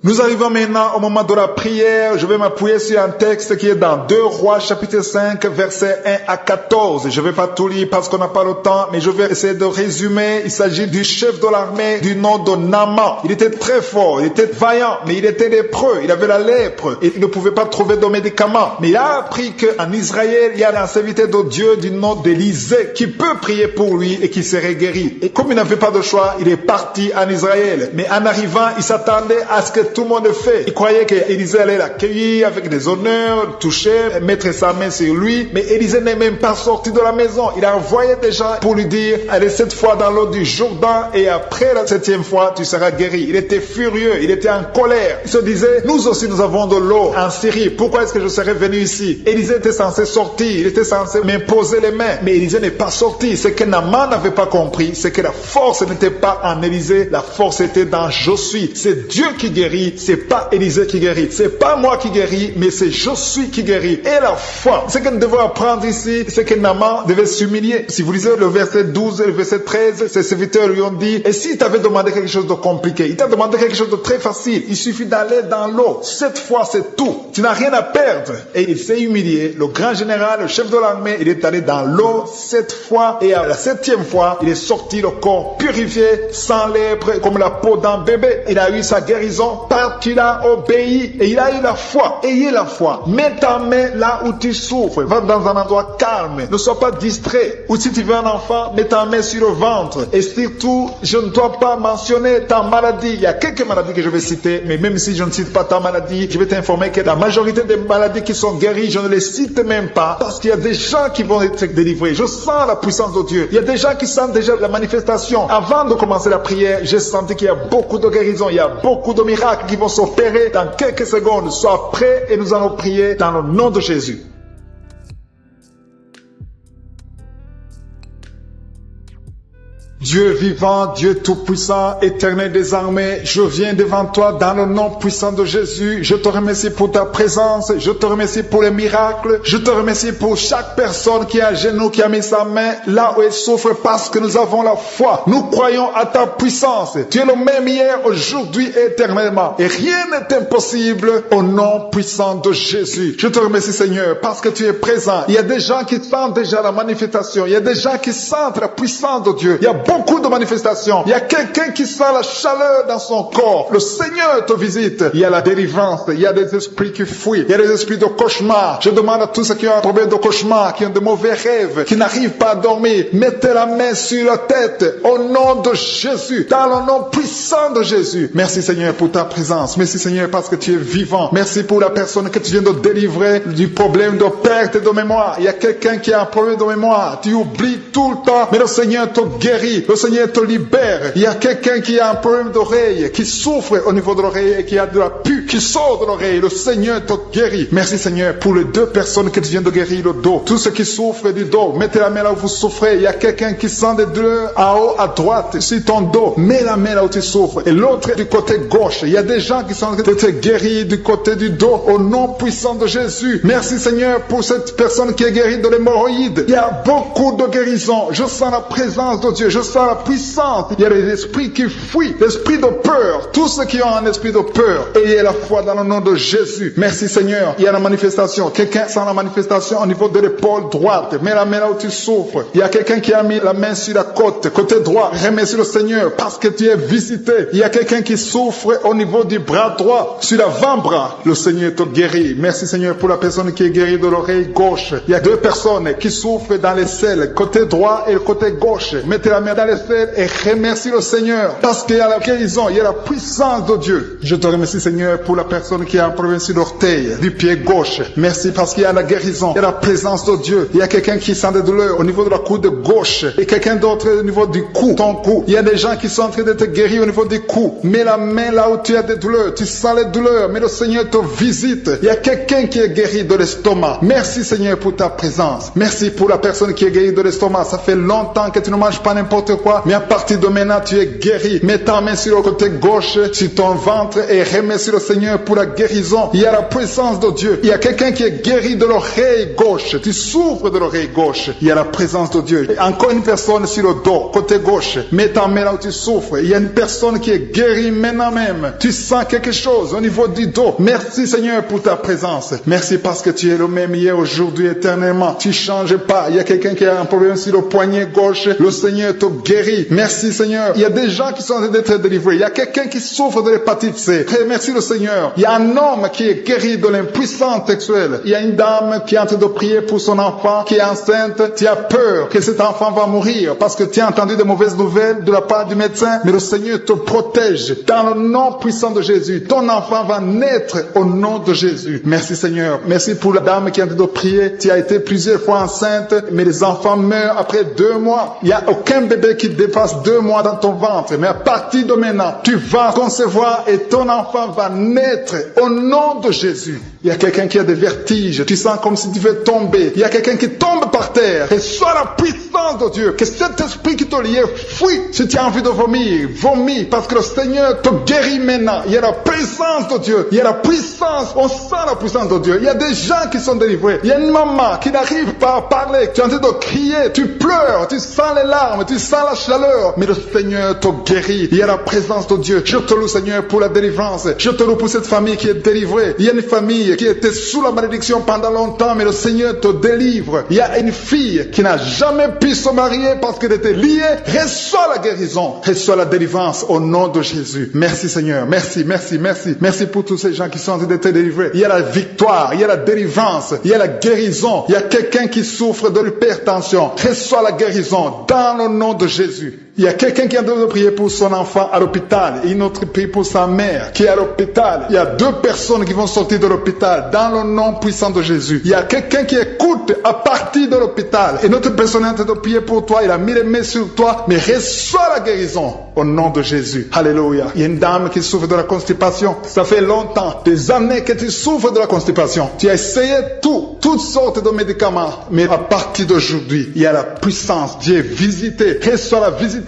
Nous arrivons maintenant au moment de la prière. Je vais m'appuyer sur un texte qui est dans 2 Rois chapitre 5 versets 1 à 14. Je ne vais pas tout lire parce qu'on n'a pas le temps, mais je vais essayer de résumer. Il s'agit du chef de l'armée du nom de Naaman. Il était très fort, il était vaillant, mais il était lépreux. Il avait la lèpre et il ne pouvait pas trouver de médicaments. Mais il a appris qu'en Israël, il y a un serviteur de Dieu du nom d'Élisée qui peut prier pour lui et qui serait guéri. Et comme il n'avait pas de choix, il est parti en Israël. Mais en arrivant, il s'attendait à ce que tout le monde fait. Il croyait qu'Élisée allait l'accueillir avec des honneurs, toucher, mettre sa main sur lui. Mais Élisée n'est même pas sorti de la maison. Il a envoyé des gens pour lui dire, allez 7 fois dans l'eau du Jourdain et après la 7e fois, tu seras guéri. Il était furieux, il était en colère. Il se disait, nous aussi nous avons de l'eau en Syrie. Pourquoi est-ce que je serais venu ici? Élisée était censé sortir, il était censé m'imposer les mains. Mais Élisée n'est pas sorti. Ce que Naaman n'avait pas compris, c'est que la force n'était pas en Élisée, la force était dans je suis. C'est Dieu qui guérit. C'est pas Élisée qui guérit, c'est pas moi qui guéris, mais c'est je suis qui guérit. Et la foi, ce que nous devons apprendre ici, c'est que Naaman devait s'humilier. Si vous lisez le verset 12 et le verset 13, ses serviteurs lui ont dit, et s'il t'avait demandé quelque chose de compliqué, il t'a demandé quelque chose de très facile, il suffit d'aller dans l'eau. 7 fois, c'est tout. Tu n'as rien à perdre. Et il s'est humilié. Le grand général, le chef de l'armée, il est allé dans l'eau 7 fois, et à la 7e fois, il est sorti le corps purifié, sans lèpre, comme la peau d'un bébé. Il a eu sa guérison parce qu'il a obéi et il a eu la foi. Ayez la foi. Mets ta main là où tu souffres. Va dans un endroit calme. Ne sois pas distrait. Ou si tu veux un enfant, mets ta main sur le ventre. Et surtout, je ne dois pas mentionner ta maladie. Il y a quelques maladies que je vais citer, mais même si je ne cite pas ta maladie, je vais t'informer que la majorité des maladies qui sont guéries, je ne les cite même pas parce qu'il y a des gens qui vont être délivrés. Je sens la puissance de Dieu. Il y a des gens qui sentent déjà la manifestation. Avant de commencer la prière, j'ai senti qu'il y a beaucoup de guérisons. Il y a beaucoup de miracles qui vont s'opérer dans quelques secondes. Sois prêt et nous allons prier dans le nom de Jésus. Dieu vivant, Dieu tout-puissant, éternel des armées, je viens devant toi dans le nom puissant de Jésus. Je te remercie pour ta présence, je te remercie pour les miracles, je te remercie pour chaque personne qui est à genoux, qui a mis sa main là où elle souffre parce que nous avons la foi. Nous croyons à ta puissance. Tu es le même hier, aujourd'hui et éternellement. Et rien n'est impossible au nom puissant de Jésus. Je te remercie Seigneur parce que tu es présent. Il y a des gens qui sentent déjà la manifestation. Il y a des gens qui sentent la puissance de Dieu. Il y a beaucoup de manifestations. Il y a quelqu'un qui sent la chaleur dans son corps. Le Seigneur te visite. Il y a la délivrance. Il y a des esprits qui fuient. Il y a des esprits de cauchemar. Je demande à tous ceux qui ont un problème de cauchemar, qui ont de mauvais rêves, qui n'arrivent pas à dormir, mettez la main sur la tête au nom de Jésus, dans le nom puissant de Jésus. Merci Seigneur pour ta présence. Merci Seigneur parce que tu es vivant. Merci pour la personne que tu viens de délivrer du problème de perte de mémoire. Il y a quelqu'un qui a un problème de mémoire. Tu oublies tout le temps, mais le Seigneur te guérit. Le Seigneur te libère. Il y a quelqu'un qui a un problème d'oreille, qui souffre au niveau de l'oreille et qui a de la pus qui sort de l'oreille. Le Seigneur te guérit. Merci Seigneur pour les 2 personnes que tu viens de guérir le dos. Tous ceux qui souffrent du dos, mettez la main là où vous souffrez. Il y a quelqu'un qui sent des douleurs en haut à droite sur ton dos. Mets la main là où tu souffres. Et l'autre du côté gauche. Il y a des gens qui sont été guéris du côté du dos au nom puissant de Jésus. Merci Seigneur pour cette personne qui est guérie de l'hémorroïde. Il y a beaucoup de guérisons. Je sens la présence de Dieu. Je sens la puissance. Il y a des esprits qui fuient, l'esprit de peur. Tous ceux qui ont un esprit de peur, ayez la foi dans le nom de Jésus. Merci Seigneur. Il y a la manifestation. Quelqu'un sent la manifestation au niveau de l'épaule droite. Mets la main là où tu souffres. Il y a quelqu'un qui a mis la main sur la côte, côté droit. Remercie le Seigneur parce que tu es visité. Il y a quelqu'un qui souffre au niveau du bras droit, sur l'avant-bras. Le Seigneur te guérit. Merci Seigneur pour la personne qui est guérie de l'oreille gauche. Il y a 2 personnes qui souffrent dans les selles, côté droit et le côté gauche. Mettez la main dans les selles et remercie le Seigneur parce qu'il y a la guérison, il y a la puissance de Dieu. Je te remercie Seigneur pour la personne qui a un problème sur l'orteil du pied gauche. Merci parce qu'il y a la guérison, il y a la présence de Dieu. Il y a quelqu'un qui sent des douleurs au niveau de la coude gauche et quelqu'un d'autre au niveau du cou, ton cou. Il y a des gens qui sont en train d'être guéris au niveau du cou. Mets la main là où tu as des douleurs, tu sens les douleurs, mais le Seigneur te visite. Il y a quelqu'un qui est guéri de l'estomac. Merci Seigneur pour ta présence. Merci pour la personne qui est guérie de l'estomac. Ça fait longtemps que tu ne manges pas n'importe n'importe quoi, mais à partir de maintenant, tu es guéri. Mets ta main sur le côté gauche, sur ton ventre, et remercie le Seigneur pour la guérison. Il y a la présence de Dieu. Il y a quelqu'un qui est guéri de l'oreille gauche. Tu souffres de l'oreille gauche. Il y a la présence de Dieu. Et encore une personne sur le dos, côté gauche. Mets ta main là où tu souffres. Il y a une personne qui est guérie maintenant même. Tu sens quelque chose au niveau du dos. Merci Seigneur pour ta présence. Merci parce que tu es le même hier, aujourd'hui, éternellement. Tu changes pas. Il y a quelqu'un qui a un problème sur le poignet gauche. Le Seigneur te guérit. Merci Seigneur. Il y a des gens qui sont en train d'être délivrés. Il y a quelqu'un qui souffre de l'hépatite C. Merci le Seigneur. Il y a un homme qui est guéri de l'impuissance sexuelle. Il y a une dame qui est en train de prier pour son enfant qui est enceinte. Tu as peur que cet enfant va mourir parce que tu as entendu de mauvaises nouvelles de la part du médecin. Mais le Seigneur te protège dans le nom puissant de Jésus. Ton enfant va naître au nom de Jésus. Merci Seigneur. Merci pour la dame qui est en train de prier. Tu as été plusieurs fois enceinte, mais les enfants meurent après 2 mois. Il n'y a aucun bébé qui dépasse 2 mois dans ton ventre. Mais à partir de maintenant, tu vas concevoir et ton enfant va naître au nom de Jésus. Il y a quelqu'un qui a des vertiges. Tu sens comme si tu veux tomber. Il y a quelqu'un qui tombe par terre. Et soit la puissance de Dieu. Que cet esprit qui te lie, fuit. Si tu as envie de vomir, vomis. Parce que le Seigneur te guérit maintenant. Il y a la présence de Dieu. Il y a la puissance. On sent la puissance de Dieu. Il y a des gens qui sont délivrés. Il y a une maman qui n'arrive pas à parler. Tu es en train de crier. Tu pleures. Tu sens les larmes. Tu sens la chaleur. Mais le Seigneur te guérit. Il y a la présence de Dieu. Je te loue Seigneur pour la délivrance. Je te loue pour cette famille qui est délivrée. Il y a une famille qui était sous la malédiction pendant longtemps, mais le Seigneur te délivre. Il y a une fille qui n'a jamais pu se marier parce qu'elle était liée. Reçois la guérison, reçois la délivrance au nom de Jésus. Merci Seigneur, merci, merci, merci. Merci pour tous ces gens qui sont en train d'être délivrés. Il y a la victoire, il y a la délivrance, il y a la guérison. Il y a quelqu'un qui souffre de l'hypertension. Reçois la guérison dans le nom de Jésus. Il y a quelqu'un qui est en train de prier pour son enfant à l'hôpital et une autre prie pour sa mère qui est à l'hôpital. Il y a 2 personnes qui vont sortir de l'hôpital dans le nom puissant de Jésus. Il y a quelqu'un qui écoute à partir de l'hôpital et notre personne est en train de prier pour toi. Il a mis les mains sur toi, mais reçois la guérison au nom de Jésus. Alléluia. Il y a une dame qui souffre de la constipation. Ça fait longtemps, des années que tu souffres de la constipation. Tu as essayé toutes sortes de médicaments, mais à partir d'aujourd'hui, il y a la puissance. Dieu est visité. Reçois la visitation.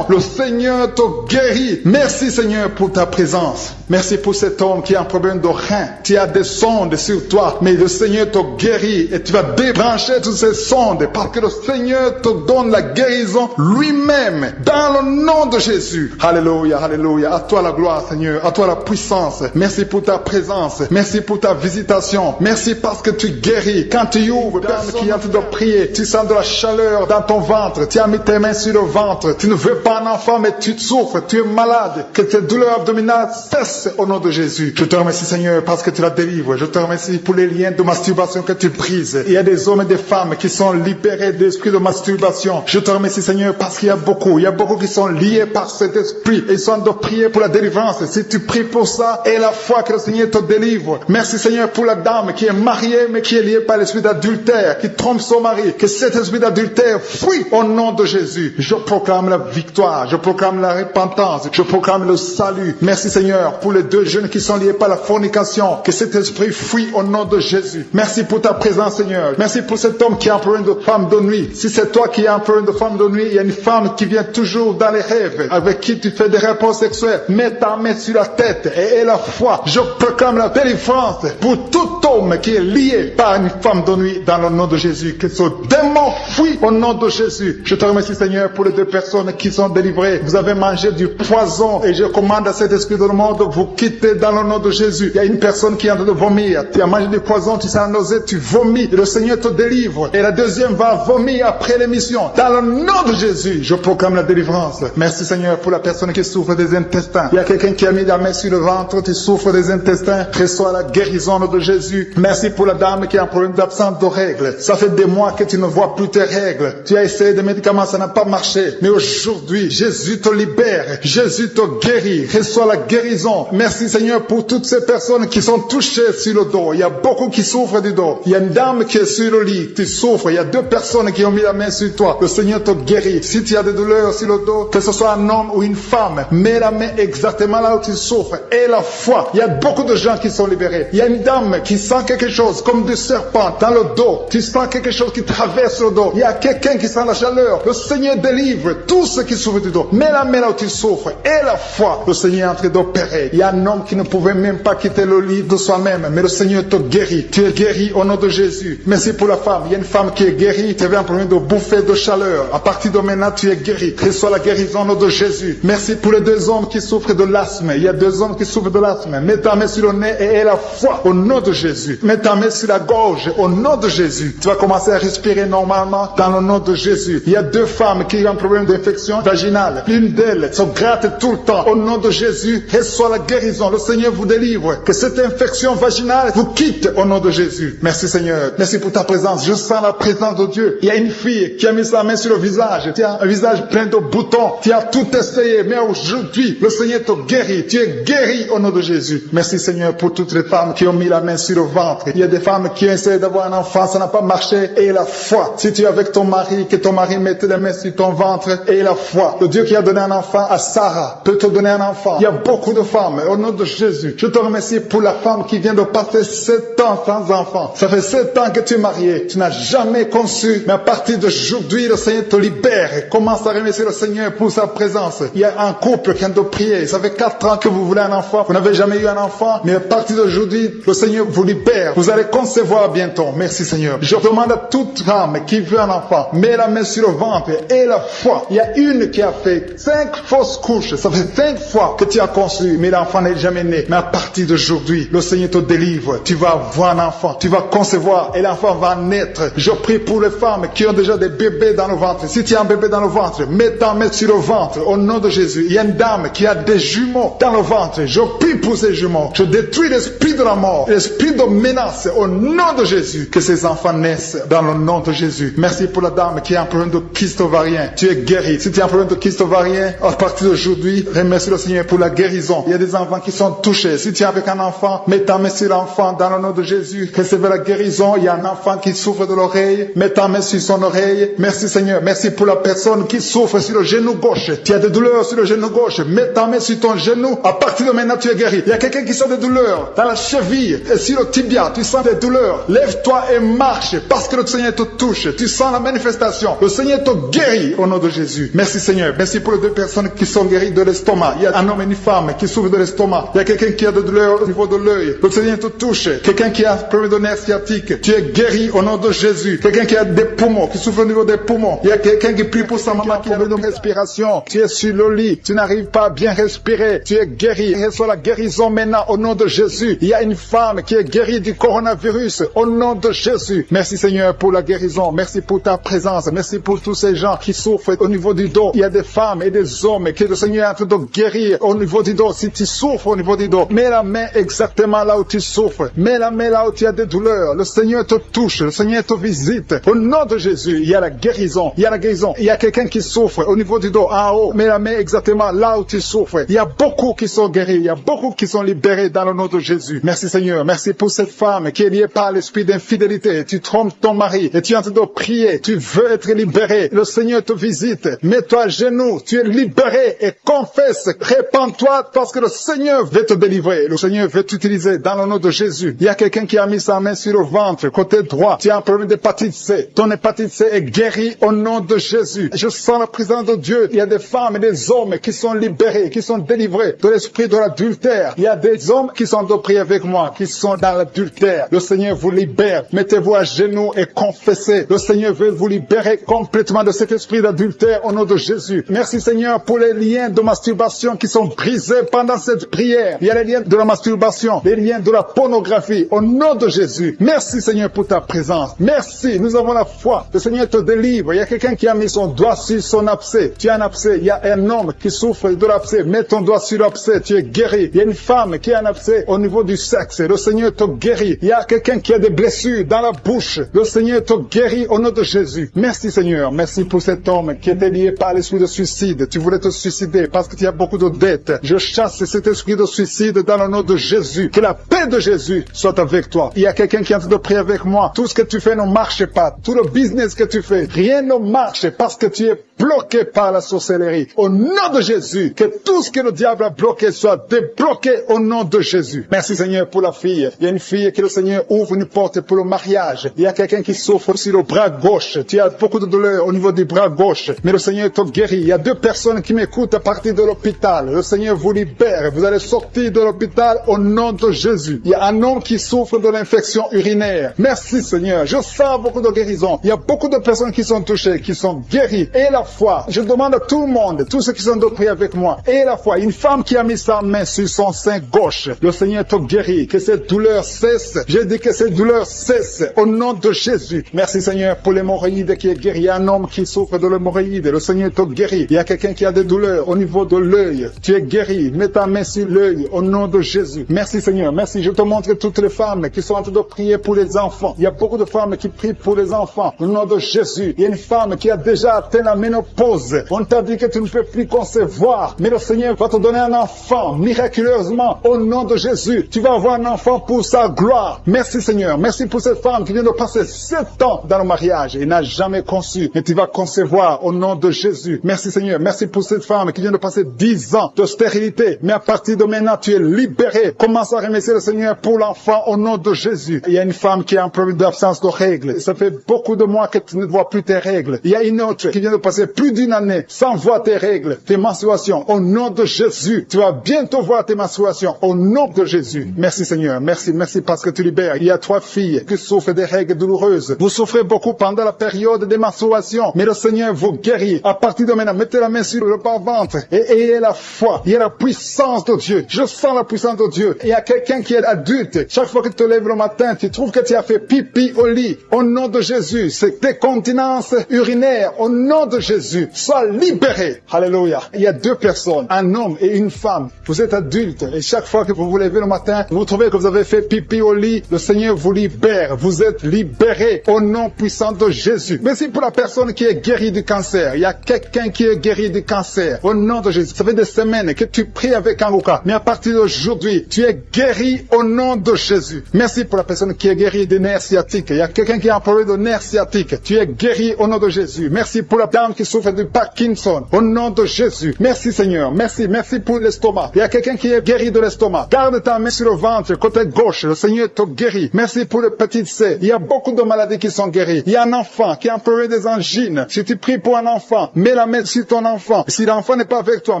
Le Seigneur te guérit. Merci Seigneur pour ta présence. Merci pour cet homme qui a un problème de rein. Tu as des sondes sur toi, mais le Seigneur te guérit et tu vas débrancher toutes ces sondes parce que le Seigneur te donne la guérison lui-même dans le nom de Jésus. Alléluia, alléluia. À toi la gloire Seigneur, à toi la puissance. Merci pour ta présence. Merci pour ta visitation. Merci parce que tu guéris. Quand tu ouvres, personne qui est en train de prier, tu sens de la chaleur dans ton ventre. Tu as mis tes mains sur le ventre. Tu ne veux pas un enfant, mais tu souffres, tu es malade. Que tes douleurs abdominales cessent au nom de Jésus. Je te remercie Seigneur parce que tu la délivres. Je te remercie pour les liens de masturbation que tu brises. Il y a des hommes et des femmes qui sont libérés d'esprit de masturbation. Je te remercie Seigneur parce qu'il y a beaucoup qui sont liés par cet esprit. Et ils sont de prier pour la délivrance. Si tu pries pour ça, et la foi que le Seigneur te délivre. Merci Seigneur pour la dame qui est mariée, mais qui est liée par l'esprit d'adultère, qui trompe son mari. Que cet esprit d'adultère fuit au nom de Jésus. Je proclame la victoire, je proclame la repentance, je proclame le salut. Merci Seigneur pour les 2 jeunes qui sont liés par la fornication, que cet esprit fuit au nom de Jésus. Merci pour ta présence Seigneur. Merci pour cet homme qui a un problème de femme de nuit. Si c'est toi qui as un problème de femme de nuit, il y a une femme qui vient toujours dans les rêves, avec qui tu fais des rapports sexuels. Mets ta main sur la tête et la foi. Je proclame la délivrance pour tout homme qui est lié par une femme de nuit dans le nom de Jésus. Que ce démon fuit au nom de Jésus. Je te remercie Seigneur pour les 2 personnes qui sont délivrées. Vous avez mangé du poison et je commande à cet esprit de le monde de vous quitter dans le nom de Jésus. Il y a une personne qui est en train de vomir. Tu as mangé du poison, tu sens la nausée, tu vomis et le Seigneur te délivre. Et la deuxième va vomir après l'émission. Dans le nom de Jésus, je proclame la délivrance. Merci Seigneur pour la personne qui souffre des intestins. Il y a quelqu'un qui a mis la main sur le ventre, tu souffres des intestins. Reçois la guérison de Jésus. Merci pour la dame qui a un problème d'absence de règles. Ça fait des mois que tu ne vois plus tes règles. Tu as essayé des médicaments, ça n'a pas marché. Mais aujourd'hui, Jésus te libère. Jésus te guérit. Reçois la guérison. Merci Seigneur pour toutes ces personnes qui sont touchées sur le dos. Il y a beaucoup qui souffrent du dos. Il y a une dame qui est sur le lit. Tu souffres. Il y a 2 personnes qui ont mis la main sur toi. Le Seigneur te guérit. Si tu as des douleurs sur le dos, que ce soit un homme ou une femme, mets la main exactement là où tu souffres et la foi. Il y a beaucoup de gens qui sont libérés. Il y a une dame qui sent quelque chose comme du serpent dans le dos. Tu sens quelque chose qui traverse le dos. Il y a quelqu'un qui sent la chaleur. Le Seigneur délivre tous ceux qui souffrent du dos. Mets la main là où tu souffres et la foi. Le Seigneur est en train d'opérer. Il y a un homme qui ne pouvait même pas quitter le lit de soi-même, mais le Seigneur te guérit. Tu es guéri au nom de Jésus. Merci pour la femme. Il y a une femme qui est guérie. Tu avais un problème de bouffée de chaleur. À partir de maintenant, tu es guéri. Reçois la guérison au nom de Jésus. Merci pour les 2 hommes qui souffrent de l'asthme. Il y a 2 hommes qui souffrent de l'asthme. Mets ta main sur le nez et aie la foi au nom de Jésus. Mets ta main sur la gorge au nom de Jésus. Tu vas commencer à respirer normalement dans le nom de Jésus. Il y a 2 femmes qui ont un problème d'infection vaginale. L'une d'elles se gratte tout le temps. Au nom de Jésus, reçois la guérison. Le Seigneur vous délivre. Que cette infection vaginale vous quitte au nom de Jésus. Merci Seigneur. Merci pour ta présence. Je sens la présence de Dieu. Il y a une fille qui a mis sa main sur le visage. Tu as un visage plein de boutons. Tu as tout essayé. Mais aujourd'hui, le Seigneur te guérit. Tu es guéri au nom de Jésus. Merci Seigneur pour toutes les femmes qui ont mis la main sur le ventre. Il y a des femmes qui ont essayé d'avoir un enfant. Ça n'a pas marché. Et la foi. Si tu es avec ton mari, que ton mari mette les mains sur ton ventre. Et la foi. Le Dieu qui a donné un enfant à Sarah peut te donner un enfant. Il y a beaucoup de femmes. Au nom de Jésus. Je te remercie pour la femme qui vient de passer 7 ans sans enfant. Ça fait 7 ans que tu es marié. Tu n'as jamais conçu. Mais à partir d'aujourd'hui, le Seigneur te libère. Commence à remercier le Seigneur pour sa présence. Il y a un couple qui vient de prier. Ça fait 4 ans que vous voulez un enfant. Vous n'avez jamais eu un enfant. Mais à partir d'aujourd'hui, le Seigneur vous libère. Vous allez concevoir bientôt. Merci Seigneur. Je demande à toute femme qui veut un enfant, mets la main sur le ventre et la foi. Il y a une qui a fait 5 fausses couches. Ça fait 5 fois que tu as conçu, mais l'enfant n'est jamais né. Mais à partir d'aujourd'hui, le Seigneur te délivre. Tu vas avoir un enfant. Tu vas concevoir et l'enfant va naître. Je prie pour les femmes qui ont déjà des bébés dans le ventre. Si tu as un bébé dans le ventre, mets ta main sur le ventre au nom de Jésus. Il y a une dame qui a des jumeaux dans le ventre. Je prie pour ces jumeaux. Je détruis l'esprit de la mort, l'esprit de menace au nom de Jésus. Que ces enfants naissent dans le nom de Jésus. Merci pour la dame qui a un problème de kyste ovarien. Tu es guéri. Si tu as un problème de kyste ovarien, à partir d'aujourd'hui, remercie le Seigneur pour la guérison. Il y a des enfants qui sont touchés. Si tu es avec un enfant, mets ta main sur l'enfant dans le nom de Jésus. Recevez la guérison. Il y a un enfant qui souffre de l'oreille. Mets ta main sur son oreille. Merci Seigneur. Merci pour la personne qui souffre sur le genou gauche. Tu as des douleurs sur le genou gauche. Mets ta main sur ton genou. À partir de maintenant, tu es guéri. Il y a quelqu'un qui sent des douleurs dans la cheville et sur le tibia. Tu sens des douleurs. Lève-toi et marche parce que le Seigneur te touche. Tu sens la manifestation. Le Seigneur te guérit au nom de Jésus. Merci Seigneur. Merci pour les 2 personnes qui sont guéries de l'estomac. Il y a un homme et une femme qui souffrent de l'estomac. Il y a quelqu'un qui a des douleurs au niveau de l'œil. Le Seigneur te touche. Quelqu'un qui a un problème de nerf sciatique. Tu es guéri au nom de Jésus. Quelqu'un qui a des poumons, qui souffre au niveau des poumons. Il y a quelqu'un qui prie pour sa maman qui a un problème de respiration. Tu es sur le lit. Tu n'arrives pas à bien respirer. Tu es guéri. Reçois la guérison maintenant au nom de Jésus. Il y a une femme qui est guérie du coronavirus au nom de Jésus. Merci Seigneur pour la guérison. Merci pour ta présence. Merci pour tous ces gens qui souffrent au niveau du dos. Il y a des femmes et des hommes que le Seigneur est en train de guérir au niveau du dos. Si tu souffres au niveau du dos, mets la main exactement là où tu souffres. Mets la main là où tu as des douleurs. Le Seigneur te touche. Le Seigneur te visite. Au nom de Jésus, il y a la guérison. Il y a la guérison. Il y a quelqu'un qui souffre au niveau du dos, en haut. Mets la main exactement là où tu souffres. Il y a beaucoup qui sont guéris. Il y a beaucoup qui sont libérés dans le nom de Jésus. Merci Seigneur. Merci pour cette femme qui est liée par l'esprit d'infidélité. Tu trompes ton mari et tu es en train de prier. Tu veux être libéré. Le Seigneur te visite. Mets-toi à genoux. Tu es libéré et confesse. Répands-toi parce que le Seigneur veut te délivrer. Le Seigneur veut t'utiliser dans le nom de Jésus. Il y a quelqu'un qui a mis sa main sur le ventre, côté droit. Tu as un problème d'hépatite C. Ton hépatite C est guérie au nom de Jésus. Je sens la présence de Dieu. Il y a des femmes et des hommes qui sont libérés, qui sont délivrés de l'esprit de l'adultère. Il y a des hommes qui sont de prier avec moi, qui sont dans l'adultère. Le Seigneur vous libère. Mettez-vous à genoux et confessez. Le Seigneur veut vous libérer complètement de cet esprit d'adultère au nom de Jésus. Merci Seigneur pour les liens de masturbation qui sont brisés pendant cette prière. Il y a les liens de la masturbation, les liens de la pornographie au nom de Jésus. Merci Seigneur pour ta présence. Merci, nous avons la foi. Le Seigneur te délivre. Il y a quelqu'un qui a mis son doigt sur son abcès. Tu as un abcès. Il y a un homme qui souffre de l'abcès. Mets ton doigt sur l'abcès. Tu es guéri. Il y a une femme qui a un abcès au niveau du sexe. Le Seigneur te guérit. Il y a quelqu'un qui a des blessures dans la bouche. Le Seigneur te guérit au nom de Jésus. Merci Seigneur. Merci pour cet homme qui était lié par l'esprit de suicide. Tu voulais te suicider parce que tu as beaucoup de dettes. Je chasse cet esprit de suicide dans le nom de Jésus. Que la paix de Jésus soit avec toi. Il y a quelqu'un qui est en train de prier avec moi. Tout ce que tu fais ne marche pas. Tout le business que tu fais, rien ne marche parce que tu es bloqué par la sorcellerie. guéri. Au nom de Jésus, que tout ce que le diable a bloqué soit débloqué au nom de Jésus. Merci Seigneur pour la fille. Il y a une fille que le Seigneur ouvre une porte pour le mariage. Il y a quelqu'un qui souffre sur le bras gauche. Tu as beaucoup de douleur au niveau du bras gauche. Mais le Seigneur te guérit. Il y a 2 personnes qui m'écoutent à partir de l'hôpital. Le Seigneur vous libère. Vous allez sortir de l'hôpital au nom de Jésus. Il y a un homme qui souffre de l'infection urinaire. Merci Seigneur. Je sens beaucoup de guérison. Il y a beaucoup de personnes qui sont touchées, qui sont guéries. Et la foi. Je demande à tout le monde, tous ceux qui sont de prier avec moi. Et la foi. Une femme qui a mis sa main sur son sein gauche. Le Seigneur te guérit. Que cette douleur cesse. J'ai dit que cette douleur cesse au nom de Jésus. Merci Seigneur pour l'hémorroïde qui est guéri. Il y a un homme qui souffre de l'hémorroïde. Le Seigneur te guérit. Il y a quelqu'un qui a des douleurs au niveau de l'œil. Tu es guéri. Mets ta main sur l'œil au nom de Jésus. Merci Seigneur. Merci. Je te montre toutes les femmes qui sont en train de prier pour les enfants. Il y a beaucoup de femmes qui prient pour les enfants. Au nom de Jésus. Il y a une femme qui a déjà atteint la ménopause. On t'a dit que tu ne peux plus concevoir. Mais le Seigneur va te donner un enfant miraculeusement au nom de Jésus. Tu vas avoir un enfant pour sa gloire. Merci Seigneur. Merci pour cette femme qui vient de passer 7 ans dans le mariage et n'a jamais conçu. Mais tu vas concevoir au nom de Jésus. Merci Seigneur. Merci pour cette femme qui vient de passer 10 ans de stérilité. Mais à partir de maintenant, tu es libéré. Commence à remercier le Seigneur pour l'enfant au nom de Jésus. Il y a une femme qui a un problème d'absence de règles. Ça fait beaucoup de mois que tu ne vois plus tes règles. Il y a une autre qui vient de passer plus d'1 année sans voir tes règles, tes menstruations. Au nom de Jésus, tu vas bientôt voir tes menstruations. Au nom de Jésus. Merci Seigneur. Merci parce que tu libères. Il y a 3 filles qui souffrent des règles douloureuses. Vous souffrez beaucoup pendant la période des menstruations. Mais le Seigneur vous guérit. À partir de maintenant, mettez la main sur le bas-ventre et ayez la foi. Il y a la puissance de Dieu. Je sens la puissance de Dieu. Il y a quelqu'un qui est adulte. Chaque fois que tu te lèves le matin, tu trouves que tu as fait pipi au lit. Au nom de Jésus, c'est décontinence urinaire. Au nom de Jésus, sois libéré. Alléluia. Il y a 2 personnes, un homme et une femme. Vous êtes adulte et chaque fois que vous vous levez le matin, vous trouvez que vous avez fait pipi au lit. Le Seigneur vous libère. Vous êtes libéré au nom puissant de Jésus. Merci pour la personne qui est guérie du cancer. Il y a quelqu'un qui est guéri du cancer. Au nom de Jésus. Ça fait des semaines que tu pries avec un Luca. Mais à partir d'aujourd'hui, tu es guéri au nom de Jésus. Merci pour la personne qui est guérie des nerfs sciatiques. Il y a quelqu'un qui a un problème de nerfs sciatiques. Tu es guéri au nom de Jésus. Merci pour la dame qui souffre de Parkinson. Au nom de Jésus. Merci Seigneur. Merci pour l'estomac. Il y a quelqu'un qui est guéri de l'estomac. Garde ta main sur le ventre, côté gauche. Le Seigneur te guérit. Merci pour le petit C. Il y a beaucoup de maladies qui sont guéries. Il y a un enfant qui a un problème des angines. Si tu pries pour un enfant, mets la main sur ton enfant. Si l'enfant n'est pas avec toi,